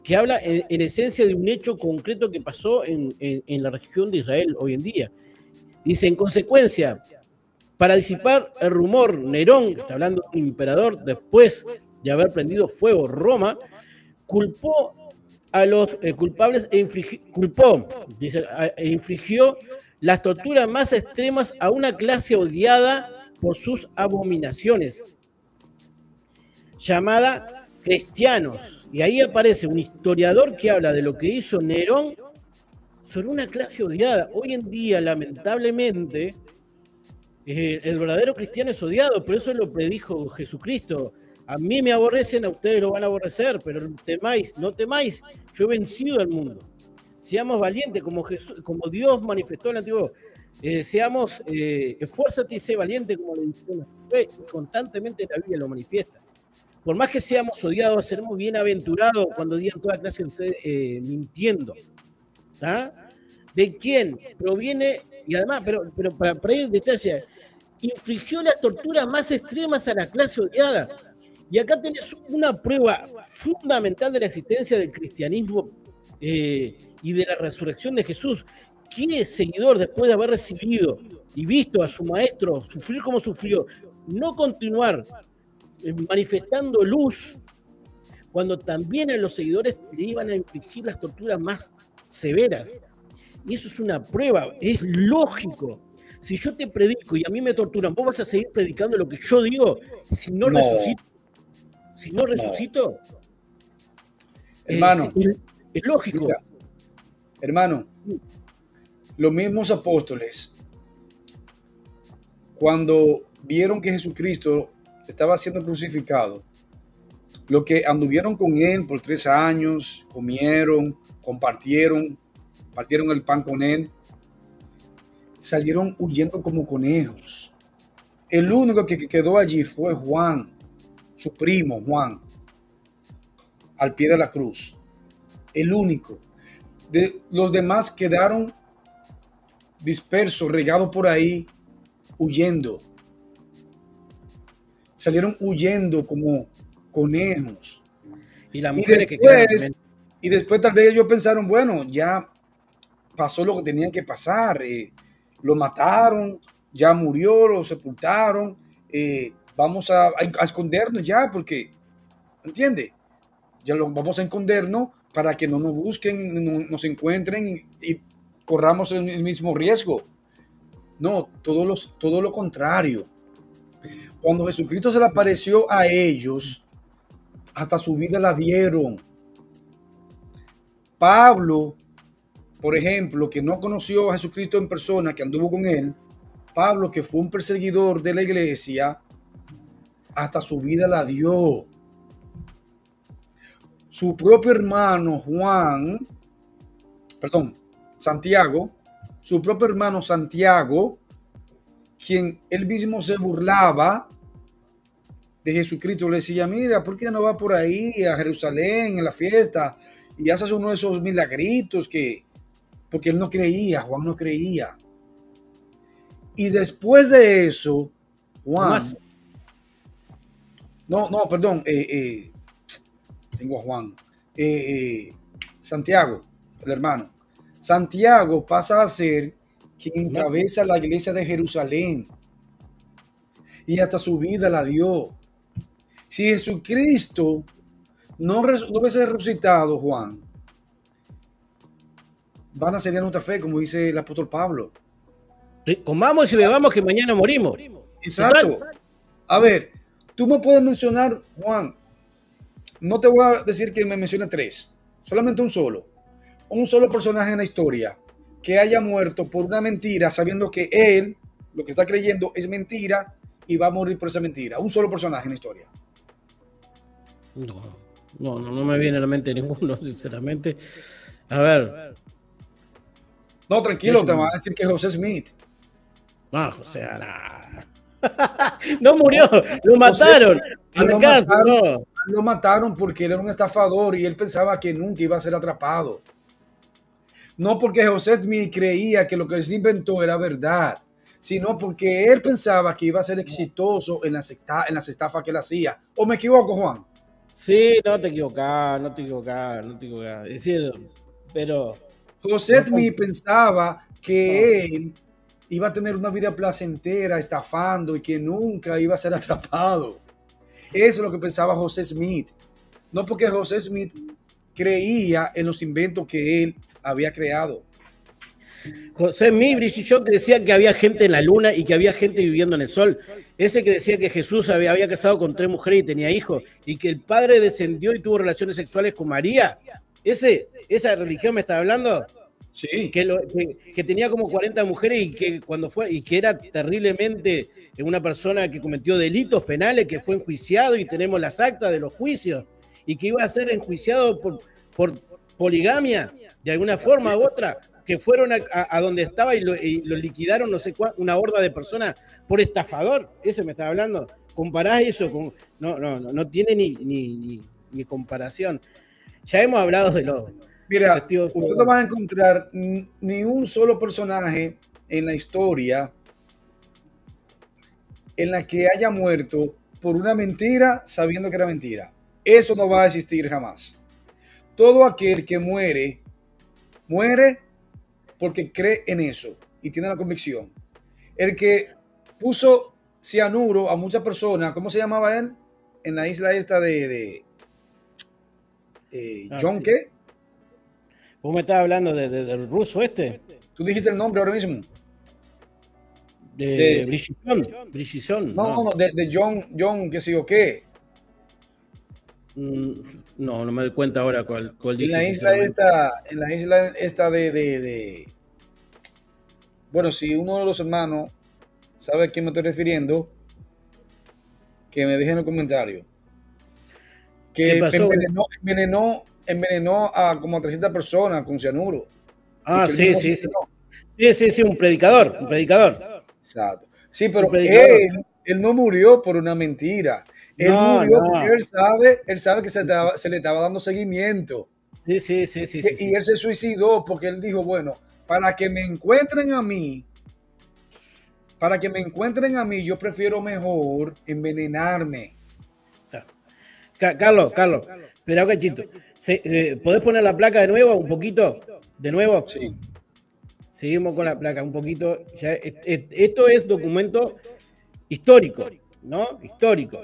que habla en esencia de un hecho concreto que pasó en la región de Israel hoy en día. Dice, en consecuencia, para disipar el rumor, Nerón, que está hablando de un emperador, después de haber prendido fuego Roma, culpó a los culpables e infligió las torturas más extremas a una clase odiada por sus abominaciones, llamada cristianos. Y ahí aparece un historiador que habla de lo que hizo Nerón sobre una clase odiada. Hoy en día, lamentablemente, el verdadero cristiano es odiado, pero eso lo predijo Jesucristo. A mí me aborrecen, a ustedes lo van a aborrecer, pero no temáis, yo he vencido al mundo. Seamos valientes, como Dios manifestó en el Antiguo. Esfuérzate y sé valiente, como le dijeron. Constantemente la Biblia lo manifiesta. Por más que seamos odiados, seremos bienaventurados cuando digan toda clase de ustedes mintiendo. ¿Ah? ¿De quién proviene? Y además, pero para ir en detalle, infligió las torturas más extremas a la clase odiada. Y acá tenés una prueba fundamental de la existencia del cristianismo y de la resurrección de Jesús. ¿Quién es seguidor después de haber recibido y visto a su maestro sufrir como sufrió? No continuar manifestando luz cuando también a los seguidores le iban a infligir las torturas más severas. Y eso es una prueba, es lógico. Si yo te predico y a mí me torturan, ¿vos vas a seguir predicando lo que yo digo si no resucito? Si no resucito,
hermano,
es lógico.
Mira, hermano, los mismos apóstoles, cuando vieron que Jesucristo estaba siendo crucificado, los que anduvieron con él por 3 años, comieron, partieron el pan con él, salieron huyendo como conejos. El único que quedó allí fue Juan, su primo Juan, al pie de la cruz. El único. Los demás quedaron dispersos, regados por ahí, huyendo. Salieron huyendo como conejos. Y después tal vez ellos pensaron, bueno, ya pasó lo que tenía que pasar. Lo mataron, ya murió, lo sepultaron. Vamos a escondernos ya, porque, ¿entiende? Ya vamos a escondernos para que no nos busquen, nos encuentren y corramos el mismo riesgo. No, todo lo contrario. Cuando Jesucristo se le apareció a ellos, hasta su vida la dieron. Pablo, por ejemplo, que no conoció a Jesucristo en persona, que anduvo con él, Pablo, que fue un perseguidor de la iglesia, hasta su vida la dio. Su propio hermano Santiago, su propio hermano Santiago, quien él mismo se burlaba de Jesucristo, le decía, mira, ¿por qué no va por ahí a Jerusalén en la fiesta y haces uno de esos milagritos porque él no creía, Juan no creía. Y después de eso, Juan... tengo a Juan. Santiago, el hermano. Santiago pasa a ser quien encabeza la iglesia de Jerusalén. Y hasta su vida la dio. Si Jesucristo no hubiese resucitado, Juan, van a ser nuestra fe, como dice el apóstol Pablo.
Comamos y bebamos que mañana morimos.
Exacto. A ver, tú me puedes mencionar, Juan, no te voy a decir que me mencione 3, solamente un solo personaje en la historia que haya muerto por una mentira, sabiendo que él, lo que está creyendo es mentira y va a morir por esa mentira. Un solo personaje en la historia.
No me viene a la mente ninguno, sinceramente. A ver.
No, tranquilo, te van a decir que José Smith.
No, José, no murió, lo mataron.
Lo mataron porque él era un estafador y él pensaba que nunca iba a ser atrapado. No porque José Smith creía que lo que él se inventó era verdad, sino porque él pensaba que iba a ser exitoso en las estafas que él hacía. ¿O me equivoco, Juan?
Sí, no te equivocás. Es decir, pero
José Smith pensaba que él iba a tener una vida placentera estafando y que nunca iba a ser atrapado. Eso es lo que pensaba José Smith. No porque José Smith creía en los inventos que él había creado.
José Smith, Bridget Jones, que decía que había gente en la luna y que había gente viviendo en el sol. Ese que decía que Jesús había casado con 3 mujeres y tenía hijos y que el padre descendió y tuvo relaciones sexuales con María. ¿Esa religión me está hablando?
Sí.
Que tenía como 40 mujeres y que y que era terriblemente una persona que cometió delitos penales, que fue enjuiciado y tenemos las actas de los juicios y que iba a ser enjuiciado por poligamia de alguna forma u otra, que fueron a donde estaba y lo liquidaron, no sé una horda de personas por estafador. Eso me está hablando. Comparás eso con... No tiene ni comparación. Ya hemos hablado de los...
Mira, usted no va a encontrar ni un solo personaje en la historia en la que haya muerto por una mentira sabiendo que era mentira. Eso no va a existir jamás. Todo aquel que muere porque cree en eso y tiene la convicción. El que puso cianuro a muchas personas, ¿cómo se llamaba él? En la isla esta de John, ¿qué?
¿Vos me estás hablando del ruso este?
Tú dijiste el nombre ahora mismo.
De Bridget.
No, de John, qué sé yo qué.
No me doy cuenta ahora cuál
en la isla esta de bueno, si uno de los hermanos sabe a quién me estoy refiriendo, que me deje en el comentario. Que envenenó a como 300 personas con cianuro.
Sí, un predicador.
Exacto. Sí, pero él no murió por una mentira. Él murió porque él sabe que se le estaba dando seguimiento.
Sí.
Y él se suicidó porque él dijo, bueno, para que me encuentren a mí, yo prefiero mejor envenenarme.
Carlos, espera un cachito. ¿Podés poner la placa de nuevo un poquito? ¿De nuevo?
Sí.
Seguimos con la placa un poquito. Esto es documento histórico, ¿no? Histórico.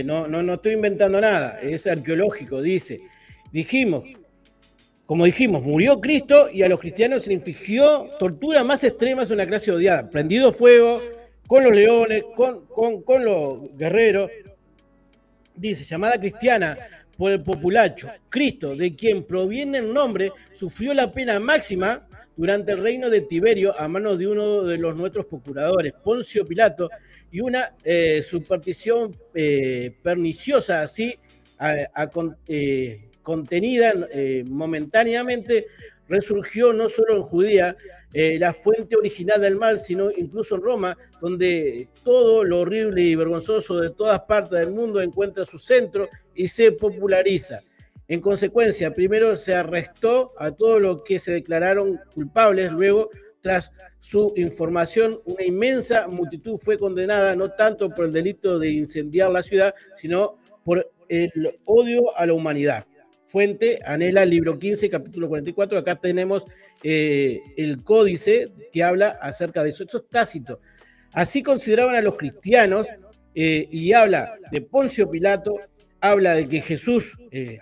No estoy inventando nada, es arqueológico, como dijimos, murió Cristo y a los cristianos se le infligió tortura más extremas, una clase odiada, prendido fuego, con los leones, con los guerreros. Dice, llamada cristiana por el populacho, Cristo, de quien proviene el nombre, sufrió la pena máxima durante el reino de Tiberio a manos de uno de los nuestros procuradores, Poncio Pilato, y una superstición perniciosa así contenida momentáneamente resurgió no solo en Judea, la fuente original del mal, sino incluso en Roma, donde todo lo horrible y vergonzoso de todas partes del mundo encuentra su centro y se populariza. En consecuencia, primero se arrestó a todos los que se declararon culpables, luego, tras su información, una inmensa multitud fue condenada no tanto por el delito de incendiar la ciudad, sino por el odio a la humanidad. Fuente, Anela, libro 15, capítulo 44. Acá tenemos el códice que habla acerca de eso. Esto es Tácito. Así consideraban a los cristianos y habla de Poncio Pilato, habla de que Jesús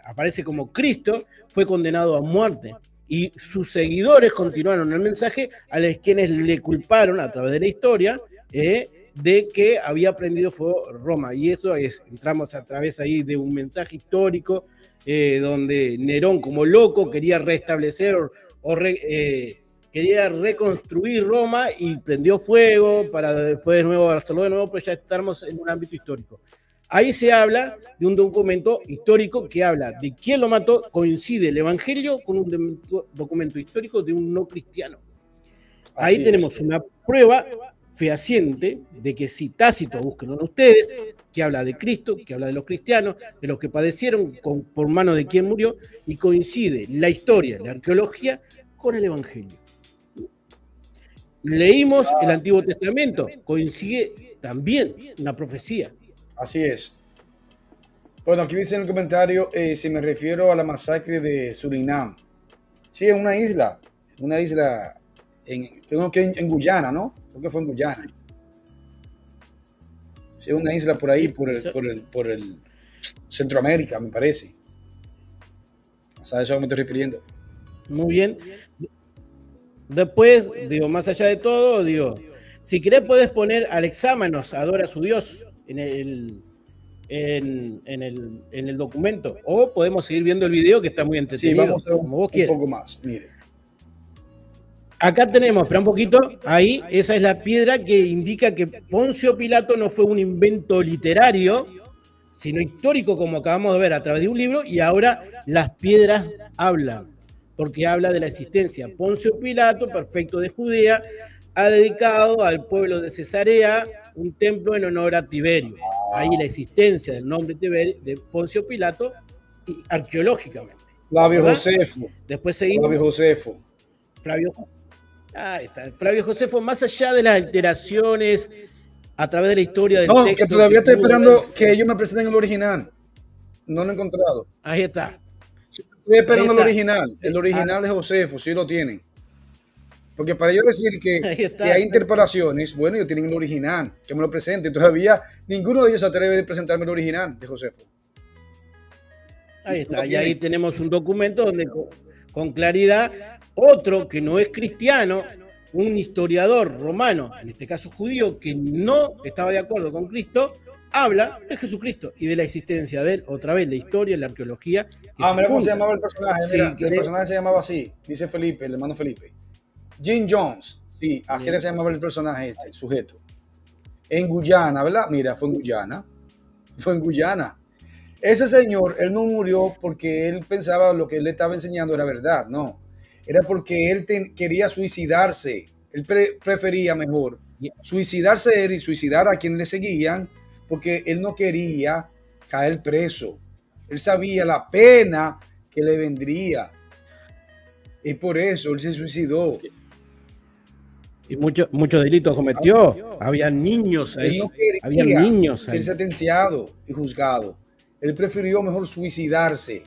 aparece como Cristo, fue condenado a muerte. Y sus seguidores continuaron el mensaje a los quienes le culparon a través de la historia de que había prendido fuego Roma. Y eso es, entramos a través ahí de un mensaje histórico donde Nerón, como loco, quería restablecer quería reconstruir Roma y prendió fuego para después de nuevo hacerlo de nuevo, pero ya estamos en un ámbito histórico. Ahí se habla de un documento histórico que habla de quién lo mató, coincide el Evangelio con un documento histórico de un no cristiano. Ahí tenemos una prueba fehaciente de que si Tácito, búsquenlo ustedes, que habla de Cristo, que habla de los cristianos, de los que padecieron por mano de quien murió, y coincide la historia, la arqueología, con el Evangelio. Leímos el Antiguo Testamento, coincide también una profecía.
Así es. Bueno, aquí dice en el comentario si me refiero a la masacre de Surinam. Sí, es una isla creo que en Guyana, ¿no? Creo que fue en Guyana. Sí, una isla por ahí, por el Centroamérica, me parece. O sea, a eso me estoy refiriendo.
Muy bien. Después, digo, más allá de todo, digo, si querés puedes poner Alexámenos, adora a su Dios, en el documento, o podemos seguir viendo el video que está muy entretenido.
Sí, vamos a ver
como vos quieras.
Un poco más, mire.
Acá tenemos, espera un poquito, ahí, esa es la piedra que indica que Poncio Pilato no fue un invento literario, sino histórico, como acabamos de ver a través de un libro, y ahora las piedras hablan, porque habla de la existencia. Poncio Pilato, prefecto de Judea, ha dedicado al pueblo de Cesarea un templo en honor a Tiberio. Ahí la existencia del nombre de Poncio Pilato arqueológicamente.
Flavio Josefo.
Después seguimos.
Flavio Josefo.
Ahí está. Flavio Josefo, más allá de las alteraciones a través de la historia del texto.
Que todavía estoy esperando que ellos me presenten el original. No lo he encontrado.
Ahí está.
Estoy esperando el original. El original de Josefo, sí lo tienen. Porque para yo decir que hay interpolaciones, bueno, ellos tienen el original, que me lo presenten. Todavía ninguno de ellos se atreve a presentarme el original de Josefo.
Ahí está, y ahí tenemos un documento donde con claridad, otro que no es cristiano, un historiador romano, en este caso judío, que no estaba de acuerdo con Cristo, habla de Jesucristo y de la existencia de él, otra vez, la historia, la arqueología.
Mira cómo se llamaba el personaje, mira, el personaje se llamaba así, dice Felipe, el hermano Felipe. Jim Jones, sí, así se llamaba el personaje el sujeto. En Guyana, ¿verdad? Mira, fue en Guyana. Ese señor, él no murió porque él pensaba lo que él le estaba enseñando era verdad, no. Era porque él quería suicidarse. Él prefería mejor suicidarse él y suicidar a quienes le seguían porque él no quería caer preso. Él sabía la pena que le vendría. Y por eso él se suicidó.
Y muchos delitos cometió. Había niños ahí.
Él no quería
había niños
ser sentenciado y juzgado. Él prefirió mejor suicidarse.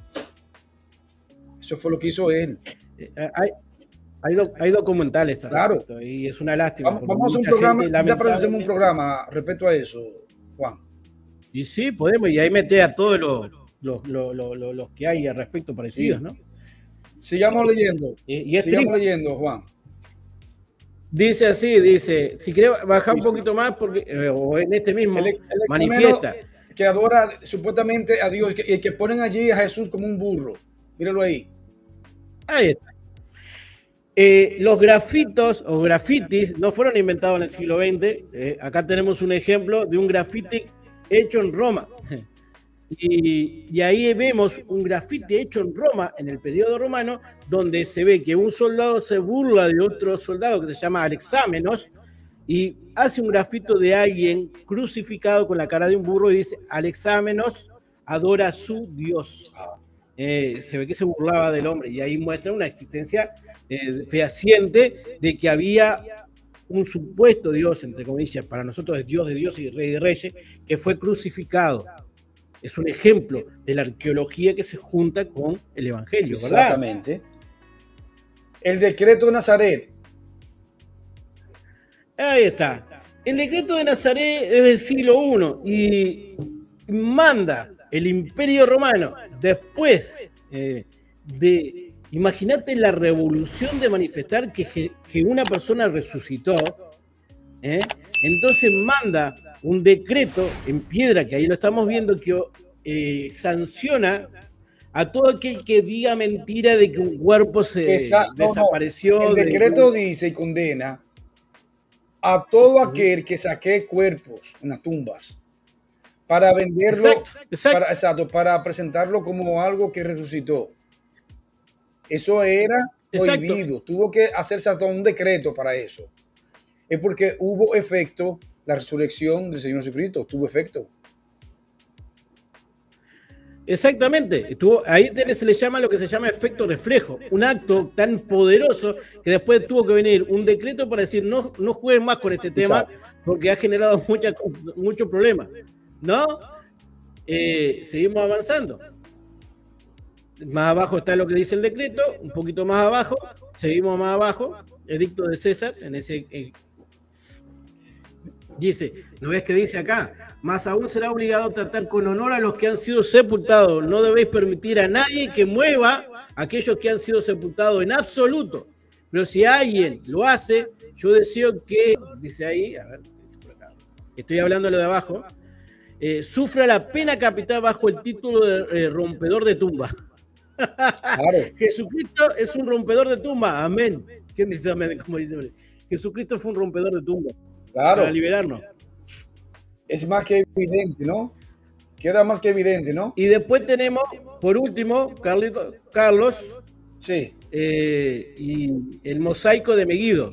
Eso fue lo que hizo él.
Hay documentales.
Claro.
Y es una lástima.
Vamos a hacer un programa. Ya hacemos un programa respecto a eso, Juan.
Y sí, podemos. Y ahí mete a todos los que hay al respecto parecidos, ¿no?
Sigamos leyendo. Sigamos leyendo, Juan.
Dice así, si querés bajar un poquito más, porque o en este mismo, manifiesta.
Que adora supuestamente a Dios y que ponen allí a Jesús como un burro. Míralo ahí.
Ahí está. Los grafitos o grafitis no fueron inventados en el siglo XX. Acá tenemos un ejemplo de un grafiti hecho en Roma. Y ahí vemos un grafiti hecho en Roma, en el periodo romano, donde se ve que un soldado se burla de otro soldado que se llama Alexámenos y hace un grafito de alguien crucificado con la cara de un burro y dice: Alexámenos adora a su Dios. Se ve que se burlaba del hombre y ahí muestra una existencia fehaciente de que había un supuesto Dios, entre comillas, para nosotros es Dios de Dios y Rey de Reyes, que fue crucificado. Es un ejemplo de la arqueología que se junta con el Evangelio, ¿verdad?
Exactamente. El decreto de Nazaret.
Ahí está. El decreto de Nazaret es del siglo I y manda el Imperio Romano después de, imagínate la revolución de manifestar que una persona resucitó, entonces manda un decreto en piedra, que ahí lo estamos viendo, que sanciona a todo aquel que diga mentira de que un cuerpo desapareció.
No. El decreto dice y condena a todo aquel que saque cuerpos en las tumbas para venderlo, para presentarlo como algo que resucitó. Eso era prohibido. Tuvo que hacerse hasta un decreto para eso. Es porque hubo efecto, la resurrección del Señor Jesucristo tuvo efecto.
Exactamente, ahí se le llama lo que se llama efecto reflejo, un acto tan poderoso que después tuvo que venir un decreto para decir no jueguen más con este tema porque ha generado muchos problemas, ¿no? Seguimos avanzando. Más abajo está lo que dice el decreto, un poquito más abajo, seguimos más abajo, edicto de César, en ese dice, ¿no ves que dice acá? Más aún será obligado a tratar con honor a los que han sido sepultados. No debéis permitir a nadie que mueva a aquellos que han sido sepultados en absoluto. Pero si alguien lo hace, yo deseo que, dice ahí, a ver, estoy hablando de abajo, sufra la pena capital bajo el título de rompedor de tumba. Claro. Jesucristo es un rompedor de tumba. Amén. ¿Quién dice amén? ¿Cómo dice? Jesucristo fue un rompedor de tumba.
Claro.
Para liberarnos.
Es más que evidente, ¿no? Queda más que evidente, ¿no?
Y después tenemos, por último, Carlos.
Sí.
Y el mosaico de Megiddo.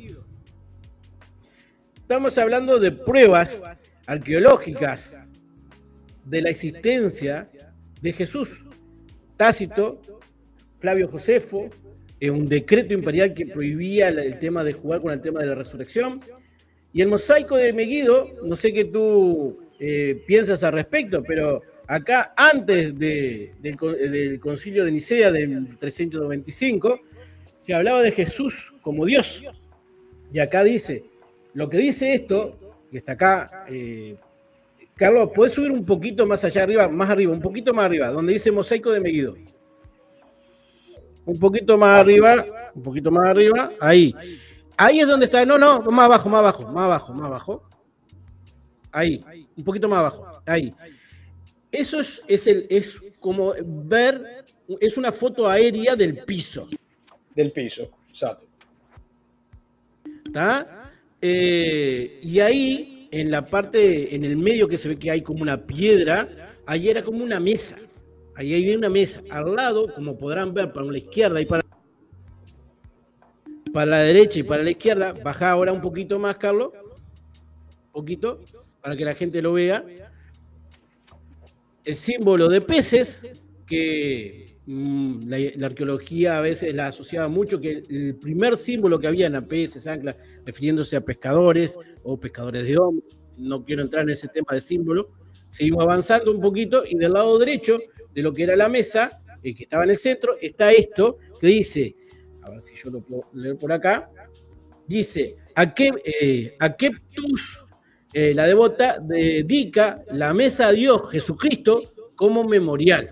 Estamos hablando de pruebas arqueológicas de la existencia de Jesús. Tácito, Flavio Josefo, un decreto imperial que prohibía el tema de jugar con el tema de la resurrección. Y el mosaico de Megiddo, no sé qué tú piensas al respecto, pero acá antes del concilio de Nicea del 325, se hablaba de Jesús como Dios. Y acá dice, lo que dice esto, que está acá, Carlos, ¿puedes subir un poquito más allá arriba, un poquito más arriba, donde dice mosaico de Megiddo? Un poquito más arriba, ahí. Ahí es donde está, no, más abajo. Ahí, un poquito más abajo, ahí. Eso es como ver, es una foto aérea del piso.
Del piso, exacto.
¿Está? Y ahí, en la parte, en el medio que se ve que hay como una piedra, ahí era como una mesa. Ahí hay una mesa. Al lado, como podrán ver, para la izquierda y para la derecha y para la izquierda, baja ahora un poquito más, Carlos, un poquito, para que la gente lo vea, el símbolo de peces, que la arqueología a veces la asociaba mucho, que el primer símbolo que había en la peces, ancla, refiriéndose a pescadores o pescadores de hombres, no quiero entrar en ese tema de símbolo, seguimos avanzando un poquito, y del lado derecho de lo que era la mesa, que estaba en el centro, está esto, que dice, a ver si yo lo puedo leer por acá, dice, a Keptus, la devota, dedica la mesa a Dios Jesucristo como memorial.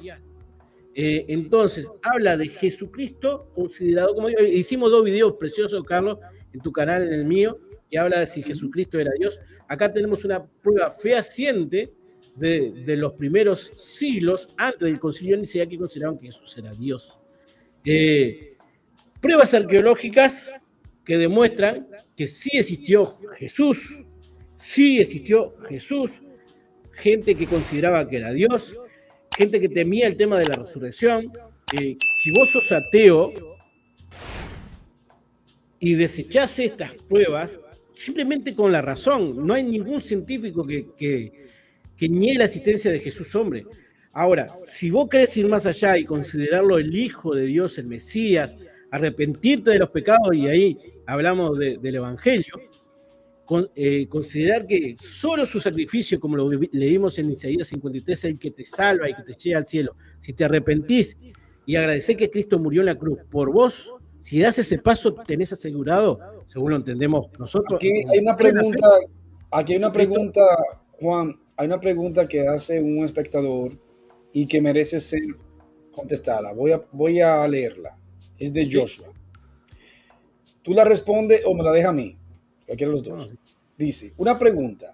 Entonces, habla de Jesucristo considerado como Dios. Hicimos 2 videos preciosos, Carlos, en tu canal, en el mío, que habla de si Jesucristo era Dios. Acá tenemos una prueba fehaciente de los primeros siglos, antes del concilio de Nicea, que consideraban que Jesús era Dios. Pruebas arqueológicas que demuestran que sí existió Jesús, gente que consideraba que era Dios, gente que temía el tema de la resurrección. Si vos sos ateo y desechás estas pruebas, simplemente con la razón, no hay ningún científico que niegue la existencia de Jesús hombre. Ahora, si vos querés ir más allá y considerarlo el Hijo de Dios, el Mesías, arrepentirte de los pecados, y ahí hablamos del Evangelio, considerar que solo su sacrificio, como lo leímos en Isaías 53, es el que te salva y que te lleva al cielo. Si te arrepentís y agradecés que Cristo murió en la cruz por vos, si das ese paso, tenés asegurado, según lo entendemos nosotros.
Aquí hay una pregunta Aquí hay una pregunta, Juan, hay una pregunta que hace un espectador y que merece ser contestada. Voy a leerla. Es de Joshua. ¿Tú la respondes o me la dejas a mí? Cualquiera de los dos. Dice, una pregunta.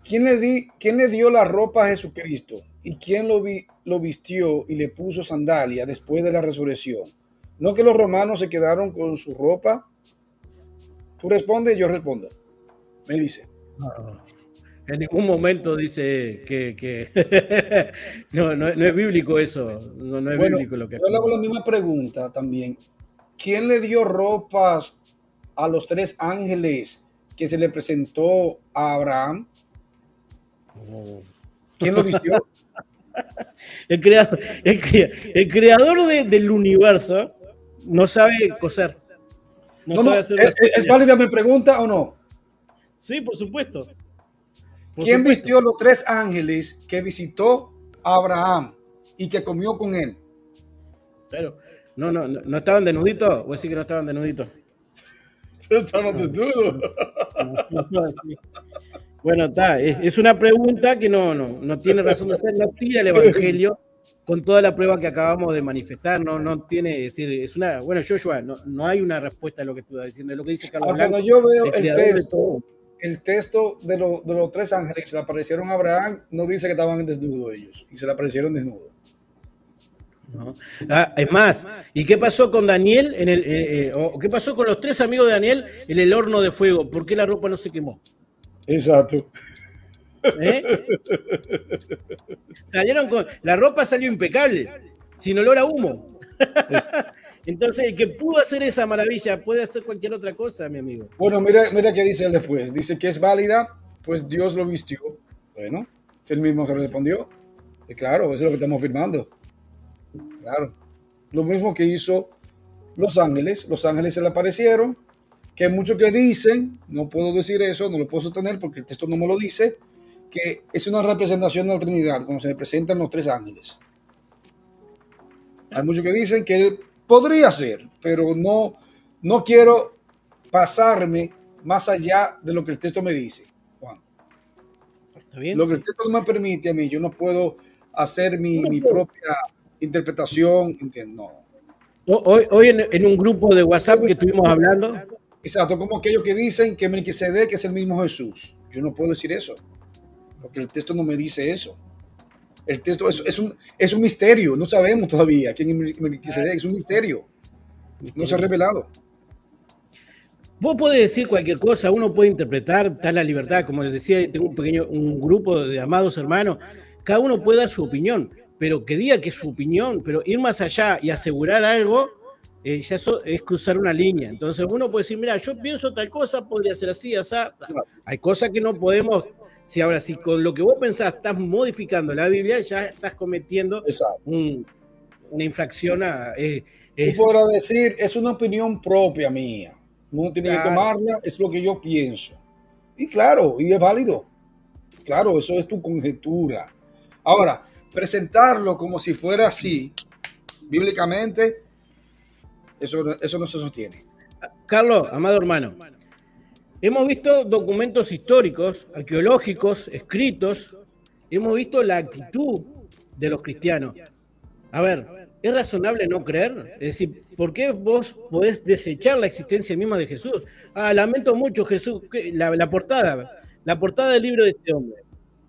¿Quién le dio la ropa a Jesucristo? ¿Y quién lo vistió y le puso sandalia después de la resurrección? ¿No que los romanos se quedaron con su ropa? Tú respondes, yo respondo. Me dice.
En ningún momento dice que no es bíblico eso. No es bíblico lo que...
Yo le hago la misma pregunta también. ¿Quién le dio ropas a los 3 ángeles que se le presentó a Abraham? ¿Quién lo vistió?
El creador del universo no sabe coser.
¿Es válida mi pregunta o no?
Sí, por supuesto.
¿Quién vistió los 3 ángeles que visitó a Abraham y que comió con él?
Claro. ¿No estaban desnuditos? ¿O decir que no estaban desnuditos?
Estaban desnudos.
Bueno, está. Es una pregunta que no tiene razón de ser. No tira el evangelio con toda la prueba que acabamos de manifestar. No tiene, es decir, es una. Bueno, Joshua, no hay una respuesta a lo que tú estás diciendo. Es lo que dice Carlos Blanco.
Cuando yo veo el texto de los 3 ángeles que se le aparecieron a Abraham, no dice que estaban desnudos ellos y se le aparecieron desnudos.
¿No? Es más, ¿y qué pasó con Daniel? ¿Qué pasó con los 3 amigos de Daniel en el horno de fuego? ¿Por qué la ropa no se quemó?
Exacto.
La ropa salió impecable, sin olor a humo. Entonces, el que pudo hacer esa maravilla puede hacer cualquier otra cosa, mi amigo.
Bueno, mira qué dice él después. Dice que es válida, pues Dios lo vistió. Bueno, él mismo se respondió. Y claro, eso es lo que estamos afirmando. Claro. Lo mismo que hizo los ángeles. Los ángeles se le aparecieron. Que hay muchos que dicen, no puedo decir eso, no lo puedo sostener porque el texto no me lo dice, que es una representación de la Trinidad cuando se le presentan los 3 ángeles. Hay muchos que dicen que podría ser, pero no quiero pasarme más allá de lo que el texto me dice, Juan. ¿Está bien? Lo que el texto no me permite a mí, yo no puedo hacer mi propia interpretación. No.
Hoy en un grupo de WhatsApp que estuvimos hablando.
Exacto, como aquellos que dicen que Melquisedec es el mismo Jesús. Yo no puedo decir eso, porque el texto no me dice eso. El texto es un misterio, no sabemos todavía quién es Melquisedec, es un misterio. No se ha revelado.
Vos podés decir cualquier cosa, uno puede interpretar, está la libertad, como les decía, tengo un grupo de amados hermanos, cada uno puede dar su opinión, pero que diga que es su opinión, pero ir más allá y asegurar algo, ya eso es cruzar una línea. Entonces uno puede decir, mira, yo pienso tal cosa, podría ser así, así. Hay cosas que no podemos, si con lo que vos pensás estás modificando la Biblia, ya estás cometiendo una infracción a...
Tú podrás decir, es una opinión propia mía, no tiene que tomarla, es lo que yo pienso. Y claro, y es válido. Claro, eso es tu conjetura. Ahora, presentarlo como si fuera así, bíblicamente, eso no se sostiene.
Carlos, amado hermano, hemos visto documentos históricos, arqueológicos, escritos, hemos visto la actitud de los cristianos. A ver, ¿es razonable no creer? Es decir, ¿por qué vos podés desechar la existencia misma de Jesús? Lamento mucho, Jesús, la portada del libro de este hombre.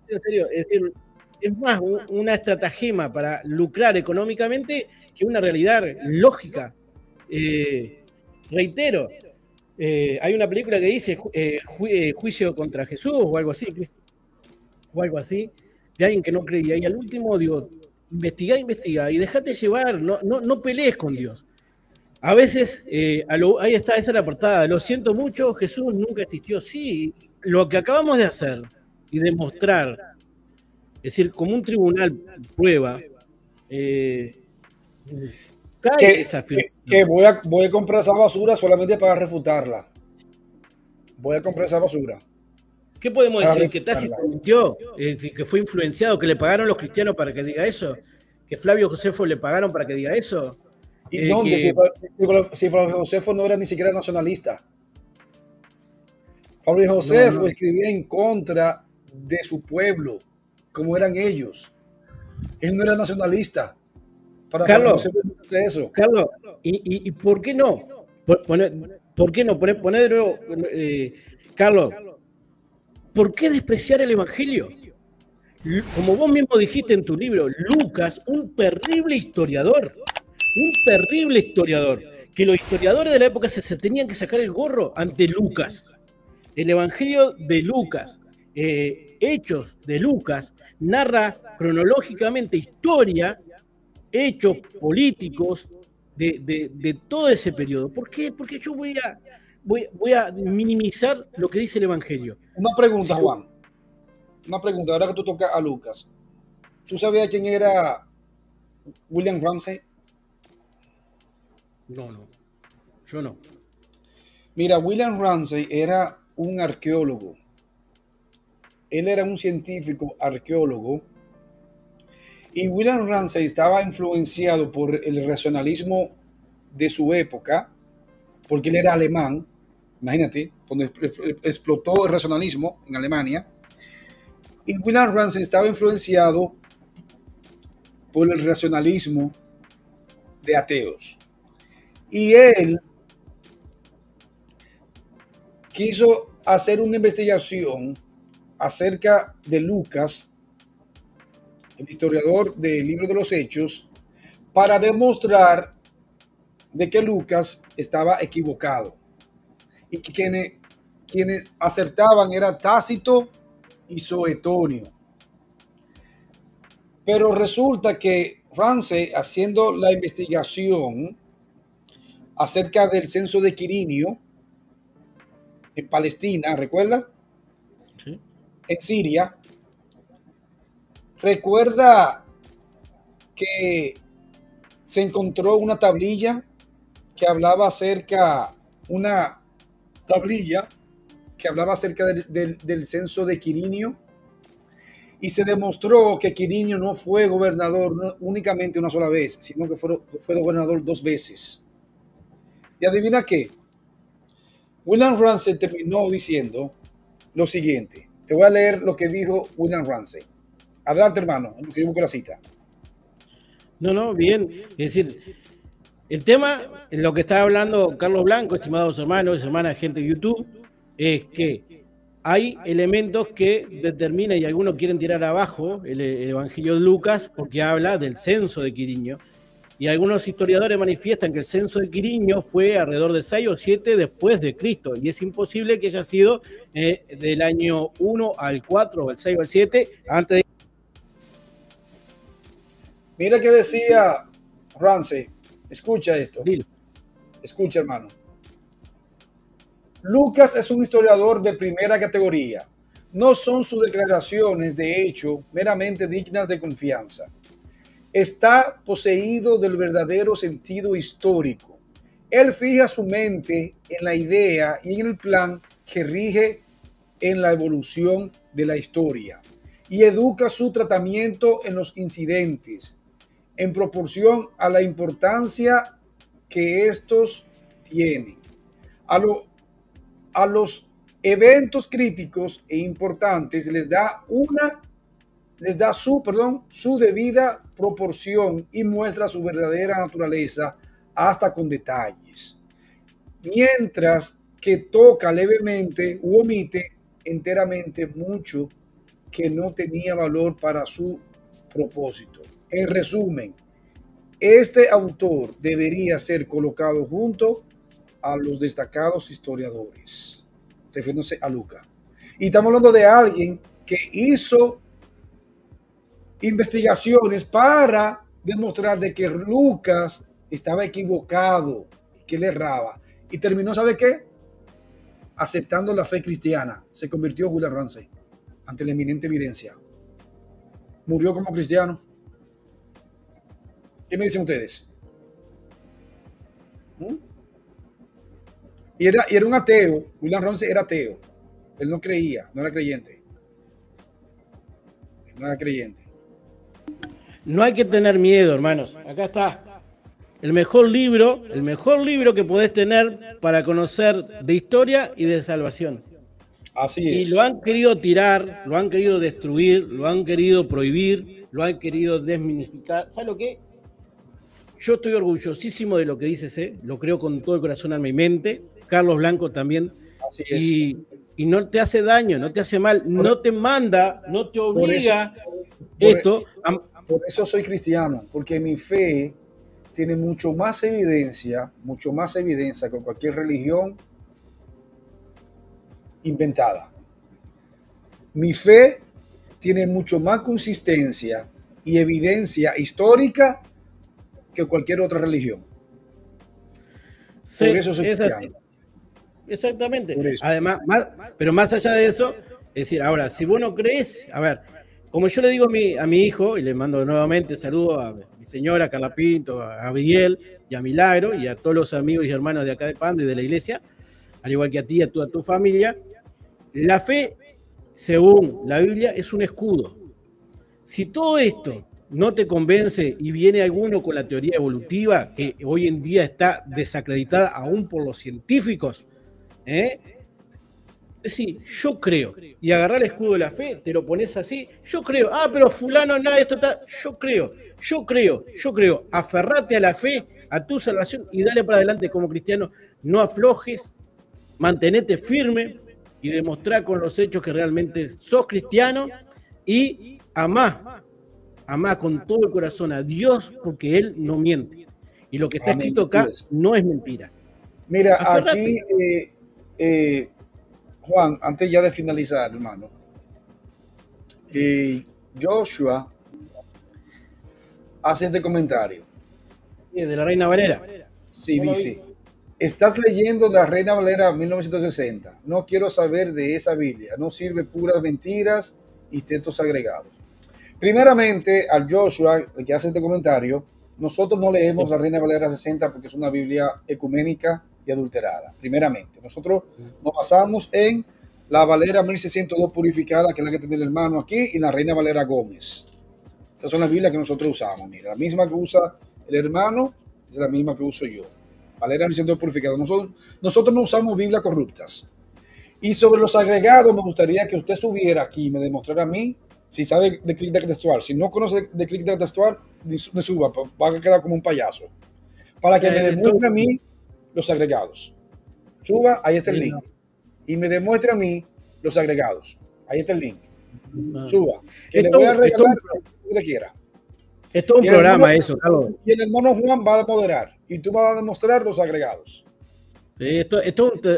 En serio, es decir, es más una estratagema para lucrar económicamente que una realidad lógica. Reitero, hay una película que dice juicio contra Jesús o algo así, de alguien que no creía. Y al último digo, investiga y dejate llevar, no pelees con Dios. A veces, ahí está, esa es la portada, lo siento mucho, Jesús nunca existió. Sí, lo que acabamos de hacer y demostrar, es decir, como un tribunal prueba,
que voy a comprar esa basura solamente para refutarla. Voy a comprar esa basura.
¿Qué podemos decir? ¿Que Tácito mintió? ¿Que fue influenciado? ¿Que le pagaron los cristianos para que diga eso? ¿Que Flavio Josefo le pagaron para que diga eso?
¿Y dónde? Si Flavio Josefo no era ni siquiera nacionalista. Pablo y Josefo escribía en contra de su pueblo, como eran ellos. Él no era nacionalista. Para
Carlos,
eso.
Carlos, ¿y por qué no? ¿Por qué no? Poner de nuevo, Carlos, ¿por qué despreciar el Evangelio? Como vos mismo dijiste en tu libro, Lucas, un terrible historiador, que los historiadores de la época se tenían que sacar el gorro ante Lucas. El Evangelio de Lucas, Hechos de Lucas, narra cronológicamente historia, hechos políticos de todo ese periodo. ¿Por qué? Porque yo voy a minimizar lo que dice el Evangelio.
Una pregunta, Juan. Una pregunta, ahora que tú tocas a Lucas. ¿Tú sabías quién era William Ramsay?
No, yo no.
Mira, William Ramsay era un arqueólogo. Él era un científico arqueólogo. Y William Ramsay estaba influenciado por el racionalismo de su época, porque él era alemán. Imagínate, donde explotó el racionalismo en Alemania. Y William Ramsay estaba influenciado por el racionalismo de ateos. Y él quiso hacer una investigación acerca de Lucas, el historiador del libro de los Hechos, para demostrar de que Lucas estaba equivocado. Y que quienes acertaban era Tácito y Suetonio. Pero resulta que Ramsay, haciendo la investigación acerca del censo de Quirinio en Palestina, ¿recuerda?
Sí.
En Siria, recuerda que se encontró una tablilla que hablaba acerca del censo de Quirinio, y se demostró que Quirinio no fue gobernador únicamente una sola vez, sino que fue gobernador 2 veces. Y adivina qué, William Ramsay terminó diciendo lo siguiente. Te voy a leer lo que dijo William Ramsay. Adelante, hermano, en lo que yo busco la cita.
No, bien. Es decir, el tema, en lo que está hablando Carlos Blanco, estimados hermanos, hermanas, gente de YouTube, es que hay elementos que determinan, y algunos quieren tirar abajo el Evangelio de Lucas, porque habla del censo de Quirinio. Y algunos historiadores manifiestan que el censo de Quirinio fue alrededor de 6 o 7 después de Cristo, y es imposible que haya sido del año 1 al 4, o al 6 o al 7, antes de...
Mira que decía Ramsay, escucha esto.
Dilo.
Escucha, hermano. Lucas es un historiador de primera categoría. No son sus declaraciones, de hecho, meramente dignas de confianza. Está poseído del verdadero sentido histórico. Él fija su mente en la idea y en el plan que rige en la evolución de la historia, y educa su tratamiento en los incidentes, en proporción a la importancia que estos tienen. A los eventos críticos e importantes les da su debida proporción y muestra su verdadera naturaleza hasta con detalles, mientras que toca levemente u omite enteramente mucho que no tenía valor para su propósito. En resumen, este autor debería ser colocado junto a los destacados historiadores, refiriéndose a Lucas. Y estamos hablando de alguien que hizo investigaciones para demostrar de que Lucas estaba equivocado y que él erraba. Y terminó, ¿sabe qué? Aceptando la fe cristiana. Se convirtió William Ramsay ante la eminente evidencia. Murió como cristiano. ¿Qué me dicen ustedes? Y era un ateo. William Ramsay era ateo. Él no creía, no era creyente. No era creyente.
No hay que tener miedo, hermanos. Acá está el mejor libro que podés tener para conocer de historia y de salvación.
Así
Y
es.
lo han querido tirar, lo han querido destruir, lo han querido prohibir, lo han querido desminificar. ¿Sabes lo que? Yo estoy orgullosísimo de lo que dices, lo creo con todo el corazón, alma y mente. Carlos Blanco también.
Así es.
Y no te hace daño, no te hace mal, no te manda, no te obliga
Por eso soy cristiano, porque mi fe tiene mucho más evidencia que cualquier religión inventada. Mi fe tiene mucho más consistencia y evidencia histórica que cualquier otra religión.
Sí,
por eso soy cristiano.
Exactamente. Además, pero más allá de eso, es decir, ahora, si vos no crees, a ver, como yo le digo a mi hijo, y le mando nuevamente saludos a mi señora, Carla Pinto, a Gabriel y a Milagro, y a todos los amigos y hermanos de acá de Pando y de la iglesia, al igual que a ti y a toda tu familia, la fe, según la Biblia, es un escudo. Si todo esto no te convence y viene alguno con la teoría evolutiva, que hoy en día está desacreditada aún por los científicos, es decir, yo creo, y agarrar el escudo de la fe, te lo pones así, yo creo, pero fulano, nada, esto está, yo creo, aferrate a la fe, a tu salvación y dale para adelante como cristiano, no aflojes, mantenete firme y demostrar con los hechos que realmente sos cristiano y amá con todo el corazón a Dios porque Él no miente. Y lo que está escrito acá no es mentira.
Mira, aquí, Juan, antes ya de finalizar, hermano, Joshua hace este comentario.
De la Reina Valera.
Sí, dice, estás leyendo la Reina Valera 1960. No quiero saber de esa Biblia. No sirve, puras mentiras y textos agregados. Primeramente, al Joshua, el que hace este comentario, nosotros no leemos la Reina Valera 60 porque es una Biblia ecuménica y adulterada. Primeramente, nosotros nos basamos en la Valera 1602 purificada, que es la que tiene el hermano aquí, y la Reina Valera Gómez. Esas son las Biblias que nosotros usamos. Mira, la misma que usa el hermano es la misma que uso yo. Valera 1602 purificada. Nosotros no usamos Biblias corruptas. Y sobre los agregados, me gustaría que usted subiera aquí y me demostrara a mí si sabe de crítica textual. Si no conoce de crítica textual, me suba, va a quedar como un payaso. Para que me demuestre a mí los agregados. Suba, ahí está el link. Y me demuestre a mí los agregados. Ahí está el link. Suba. Que le voy a regalar lo que usted quiera.
Es todo un programa eso, Carlos.
Y el hermano Juan va a moderar. Y tú vas a demostrar los agregados.
Sí, esto es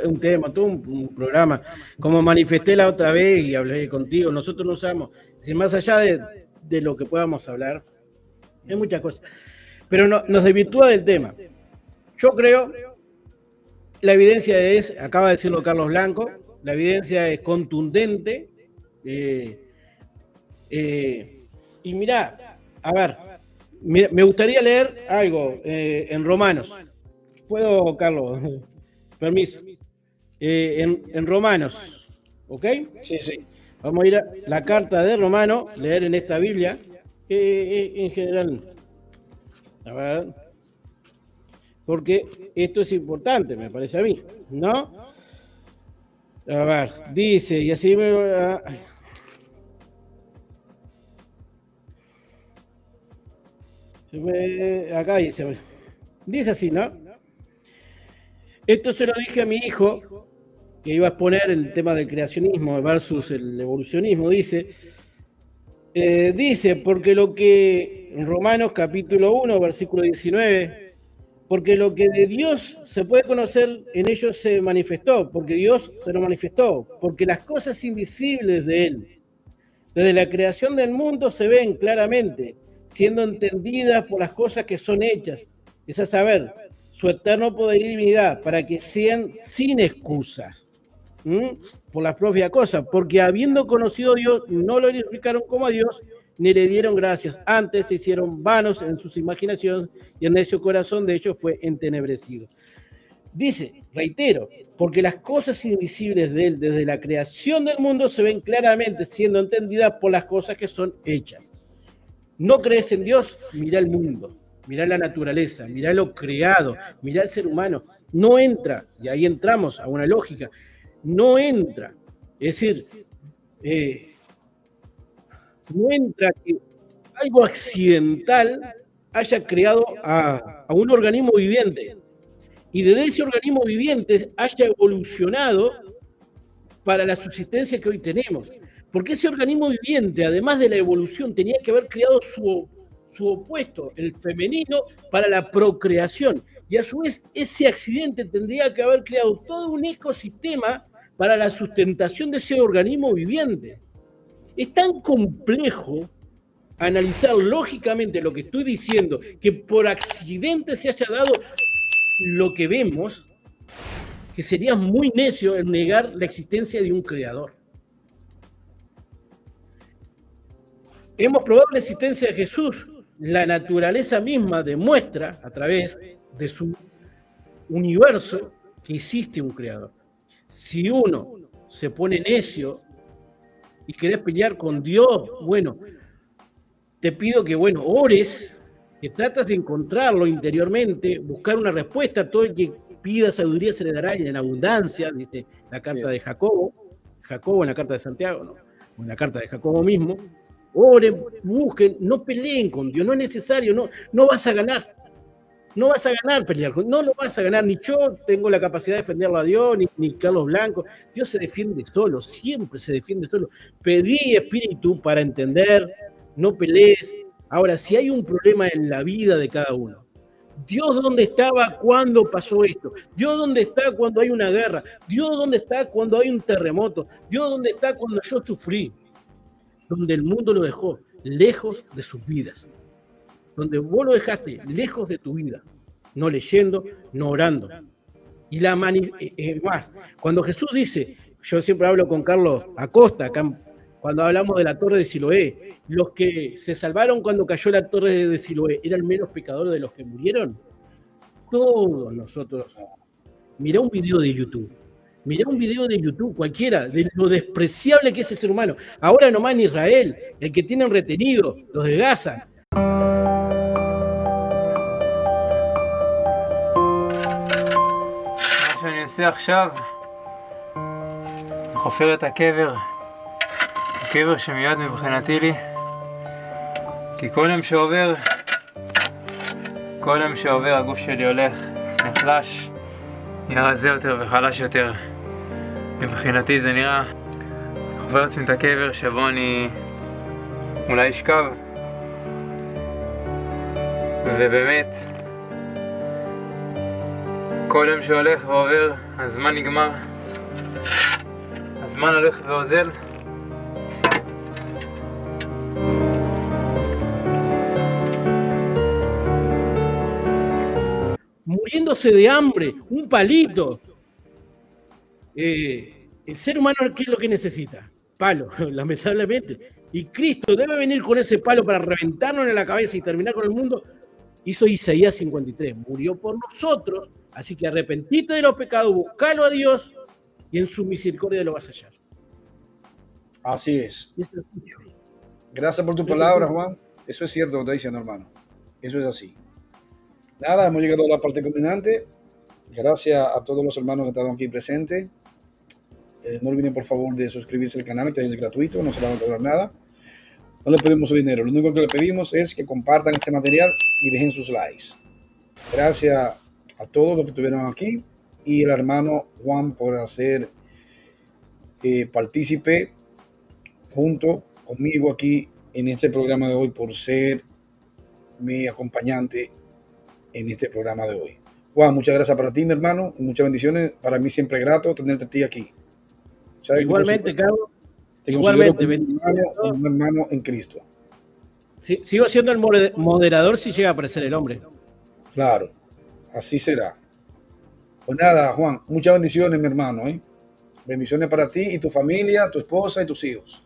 un tema, todo un programa. Como manifesté la otra vez y hablé contigo, nosotros no usamos, si más allá de lo que podamos hablar, hay muchas cosas. Pero nos desvirtúa del tema. Yo creo, la evidencia acaba de decirlo Carlos Blanco, la evidencia es contundente. Y mirá, a ver, me gustaría leer algo en Romanos. ¿Puedo, Carlos? Permiso. En Romanos, ¿ok?
Sí, sí.
Vamos a ir a la carta de Romano, leer en esta Biblia, en general. A ver. Porque esto es importante, me parece a mí, ¿no? A ver, dice, y así acá dice así, ¿no? Esto se lo dije a mi hijo, que iba a exponer el tema del creacionismo versus el evolucionismo. Dice, porque lo que, en Romanos capítulo 1, versículo 19, porque lo que de Dios se puede conocer, en ellos se manifestó, porque Dios se lo manifestó, porque las cosas invisibles de Él, desde la creación del mundo, se ven claramente, siendo entendidas por las cosas que son hechas, es a saber, su eterno poder y divinidad, para que sean sin excusas, por las propias cosas, porque habiendo conocido a Dios, no lo glorificaron como a Dios, ni le dieron gracias, antes se hicieron vanos en sus imaginaciones, y el necio corazón de ellos fue entenebrecido. Dice, reitero, porque las cosas invisibles de Él, desde la creación del mundo, se ven claramente, siendo entendidas por las cosas que son hechas. ¿No crees en Dios? Mirá el mundo. Mirá la naturaleza, mirá lo creado, mirá el ser humano. No entra, y ahí entramos a una lógica, no entra Es decir, no entra que algo accidental haya creado a un organismo viviente y desde ese organismo viviente haya evolucionado para la subsistencia que hoy tenemos. Porque ese organismo viviente, además de la evolución, tenía que haber creado su opuesto, el femenino, para la procreación. Y a su vez, ese accidente tendría que haber creado todo un ecosistema para la sustentación de ese organismo viviente. Es tan complejo analizar lógicamente lo que estoy diciendo, que por accidente se haya dado lo que vemos, que sería muy necio en negar la existencia de un creador. Hemos probado la existencia de Jesús. La naturaleza misma demuestra, a través de su universo, que existe un creador. Si uno se pone necio y querés pelear con Dios, bueno, te pido que, ores, que tratas de encontrarlo interiormente, buscar una respuesta. Todo el que pida sabiduría se le dará en abundancia, dice la carta de Jacobo en la carta de Santiago, ¿no? O en la carta de Jacobo mismo. Oren, busquen, no peleen con Dios, no es necesario, no vas a ganar. No vas a ganar pelear con Dios, no lo vas a ganar, ni yo tengo la capacidad de defenderlo a Dios, ni Carlos Blanco. Dios se defiende solo, siempre se defiende solo. Pedí espíritu para entender, no pelees. Ahora, si hay un problema en la vida de cada uno, Dios dónde estaba cuando pasó esto, Dios dónde está cuando hay una guerra, Dios dónde está cuando hay un terremoto, Dios dónde está cuando yo sufrí, donde el mundo lo dejó lejos de sus vidas, donde vos lo dejaste lejos de tu vida, no leyendo, no orando. Y más, cuando Jesús dice, yo siempre hablo con Carlos Acosta, acá, cuando hablamos de la torre de Siloé, los que se salvaron cuando cayó la torre de Siloé, ¿eran menos pecadores de los que murieron? Todos nosotros. Mirá un video de YouTube. Mirá un video de YouTube, cualquiera, de lo despreciable que es el ser humano. Ahora nomás en Israel, el que tienen retenido, los de Gaza.
שאני עושה עכשיו, חופר את הקבר, הקבר שמיד מבחינתי לי, כי כל יום שעובר הגוף שלי הולך, נחלש, נראה רזה יותר וחלש יותר. מבחינתי זה נראה, חופר לעצמי את הקבר שבו אני אולי אשכב, ובאמת, כל יום שהולך ועובר, הזמן נגמר, הזמן הולך ואוזל.
Muriéndose de hambre, un palito. El ser humano, ¿qué es lo que necesita? Palo, lamentablemente. Y Cristo debe venir con ese palo para reventarnos en la cabeza y terminar con el mundo. Hizo Isaías 53, murió por nosotros, así que arrepentite de los pecados, buscalo a Dios y en su misericordia lo vas a hallar.
Así es. Gracias por tu palabra, Juan. Eso es cierto lo que está diciendo, hermano. Eso es así. Nada, hemos llegado a la parte culminante. Gracias a todos los hermanos que están aquí presentes. No olviden, por favor, de suscribirse al canal, que es gratuito, no se van a cobrar nada. No le pedimos su dinero, lo único que le pedimos es que compartan este material y dejen sus likes. Gracias a todos los que estuvieron aquí y el hermano Juan por hacer partícipe junto conmigo aquí en este programa de hoy, por ser mi acompañante en este programa de hoy. Juan, muchas gracias para ti, mi hermano, y muchas bendiciones. Para mí siempre es grato tenerte a ti aquí.
Igualmente, Carlos.
Igualmente, un hermano en Cristo.
Sí, sigo siendo el moderador si llega a aparecer el hombre.
Claro, así será. Pues nada, Juan, muchas bendiciones, mi hermano. Bendiciones para ti y tu familia, tu esposa y tus hijos.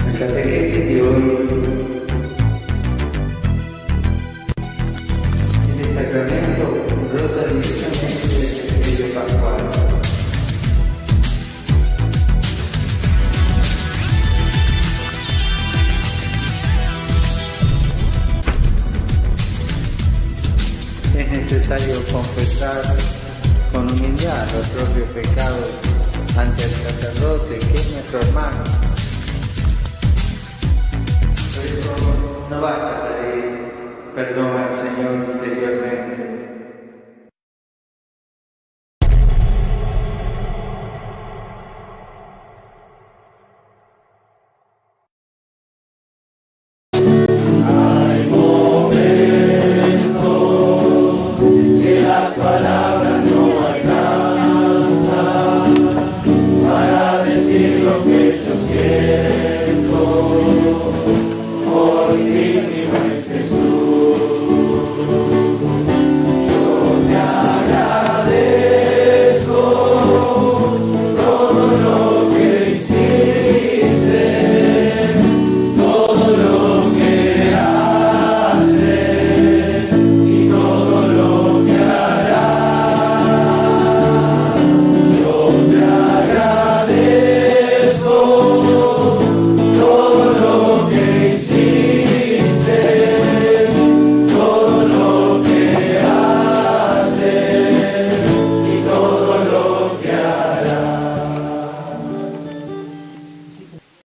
La catequesis de hoy. El sacramento brota directamente del misterio pascual. es necesario confesar con humildad los propios pecados ante el sacerdote, que es nuestro hermano. No basta pedir perdón al Señor interiormente.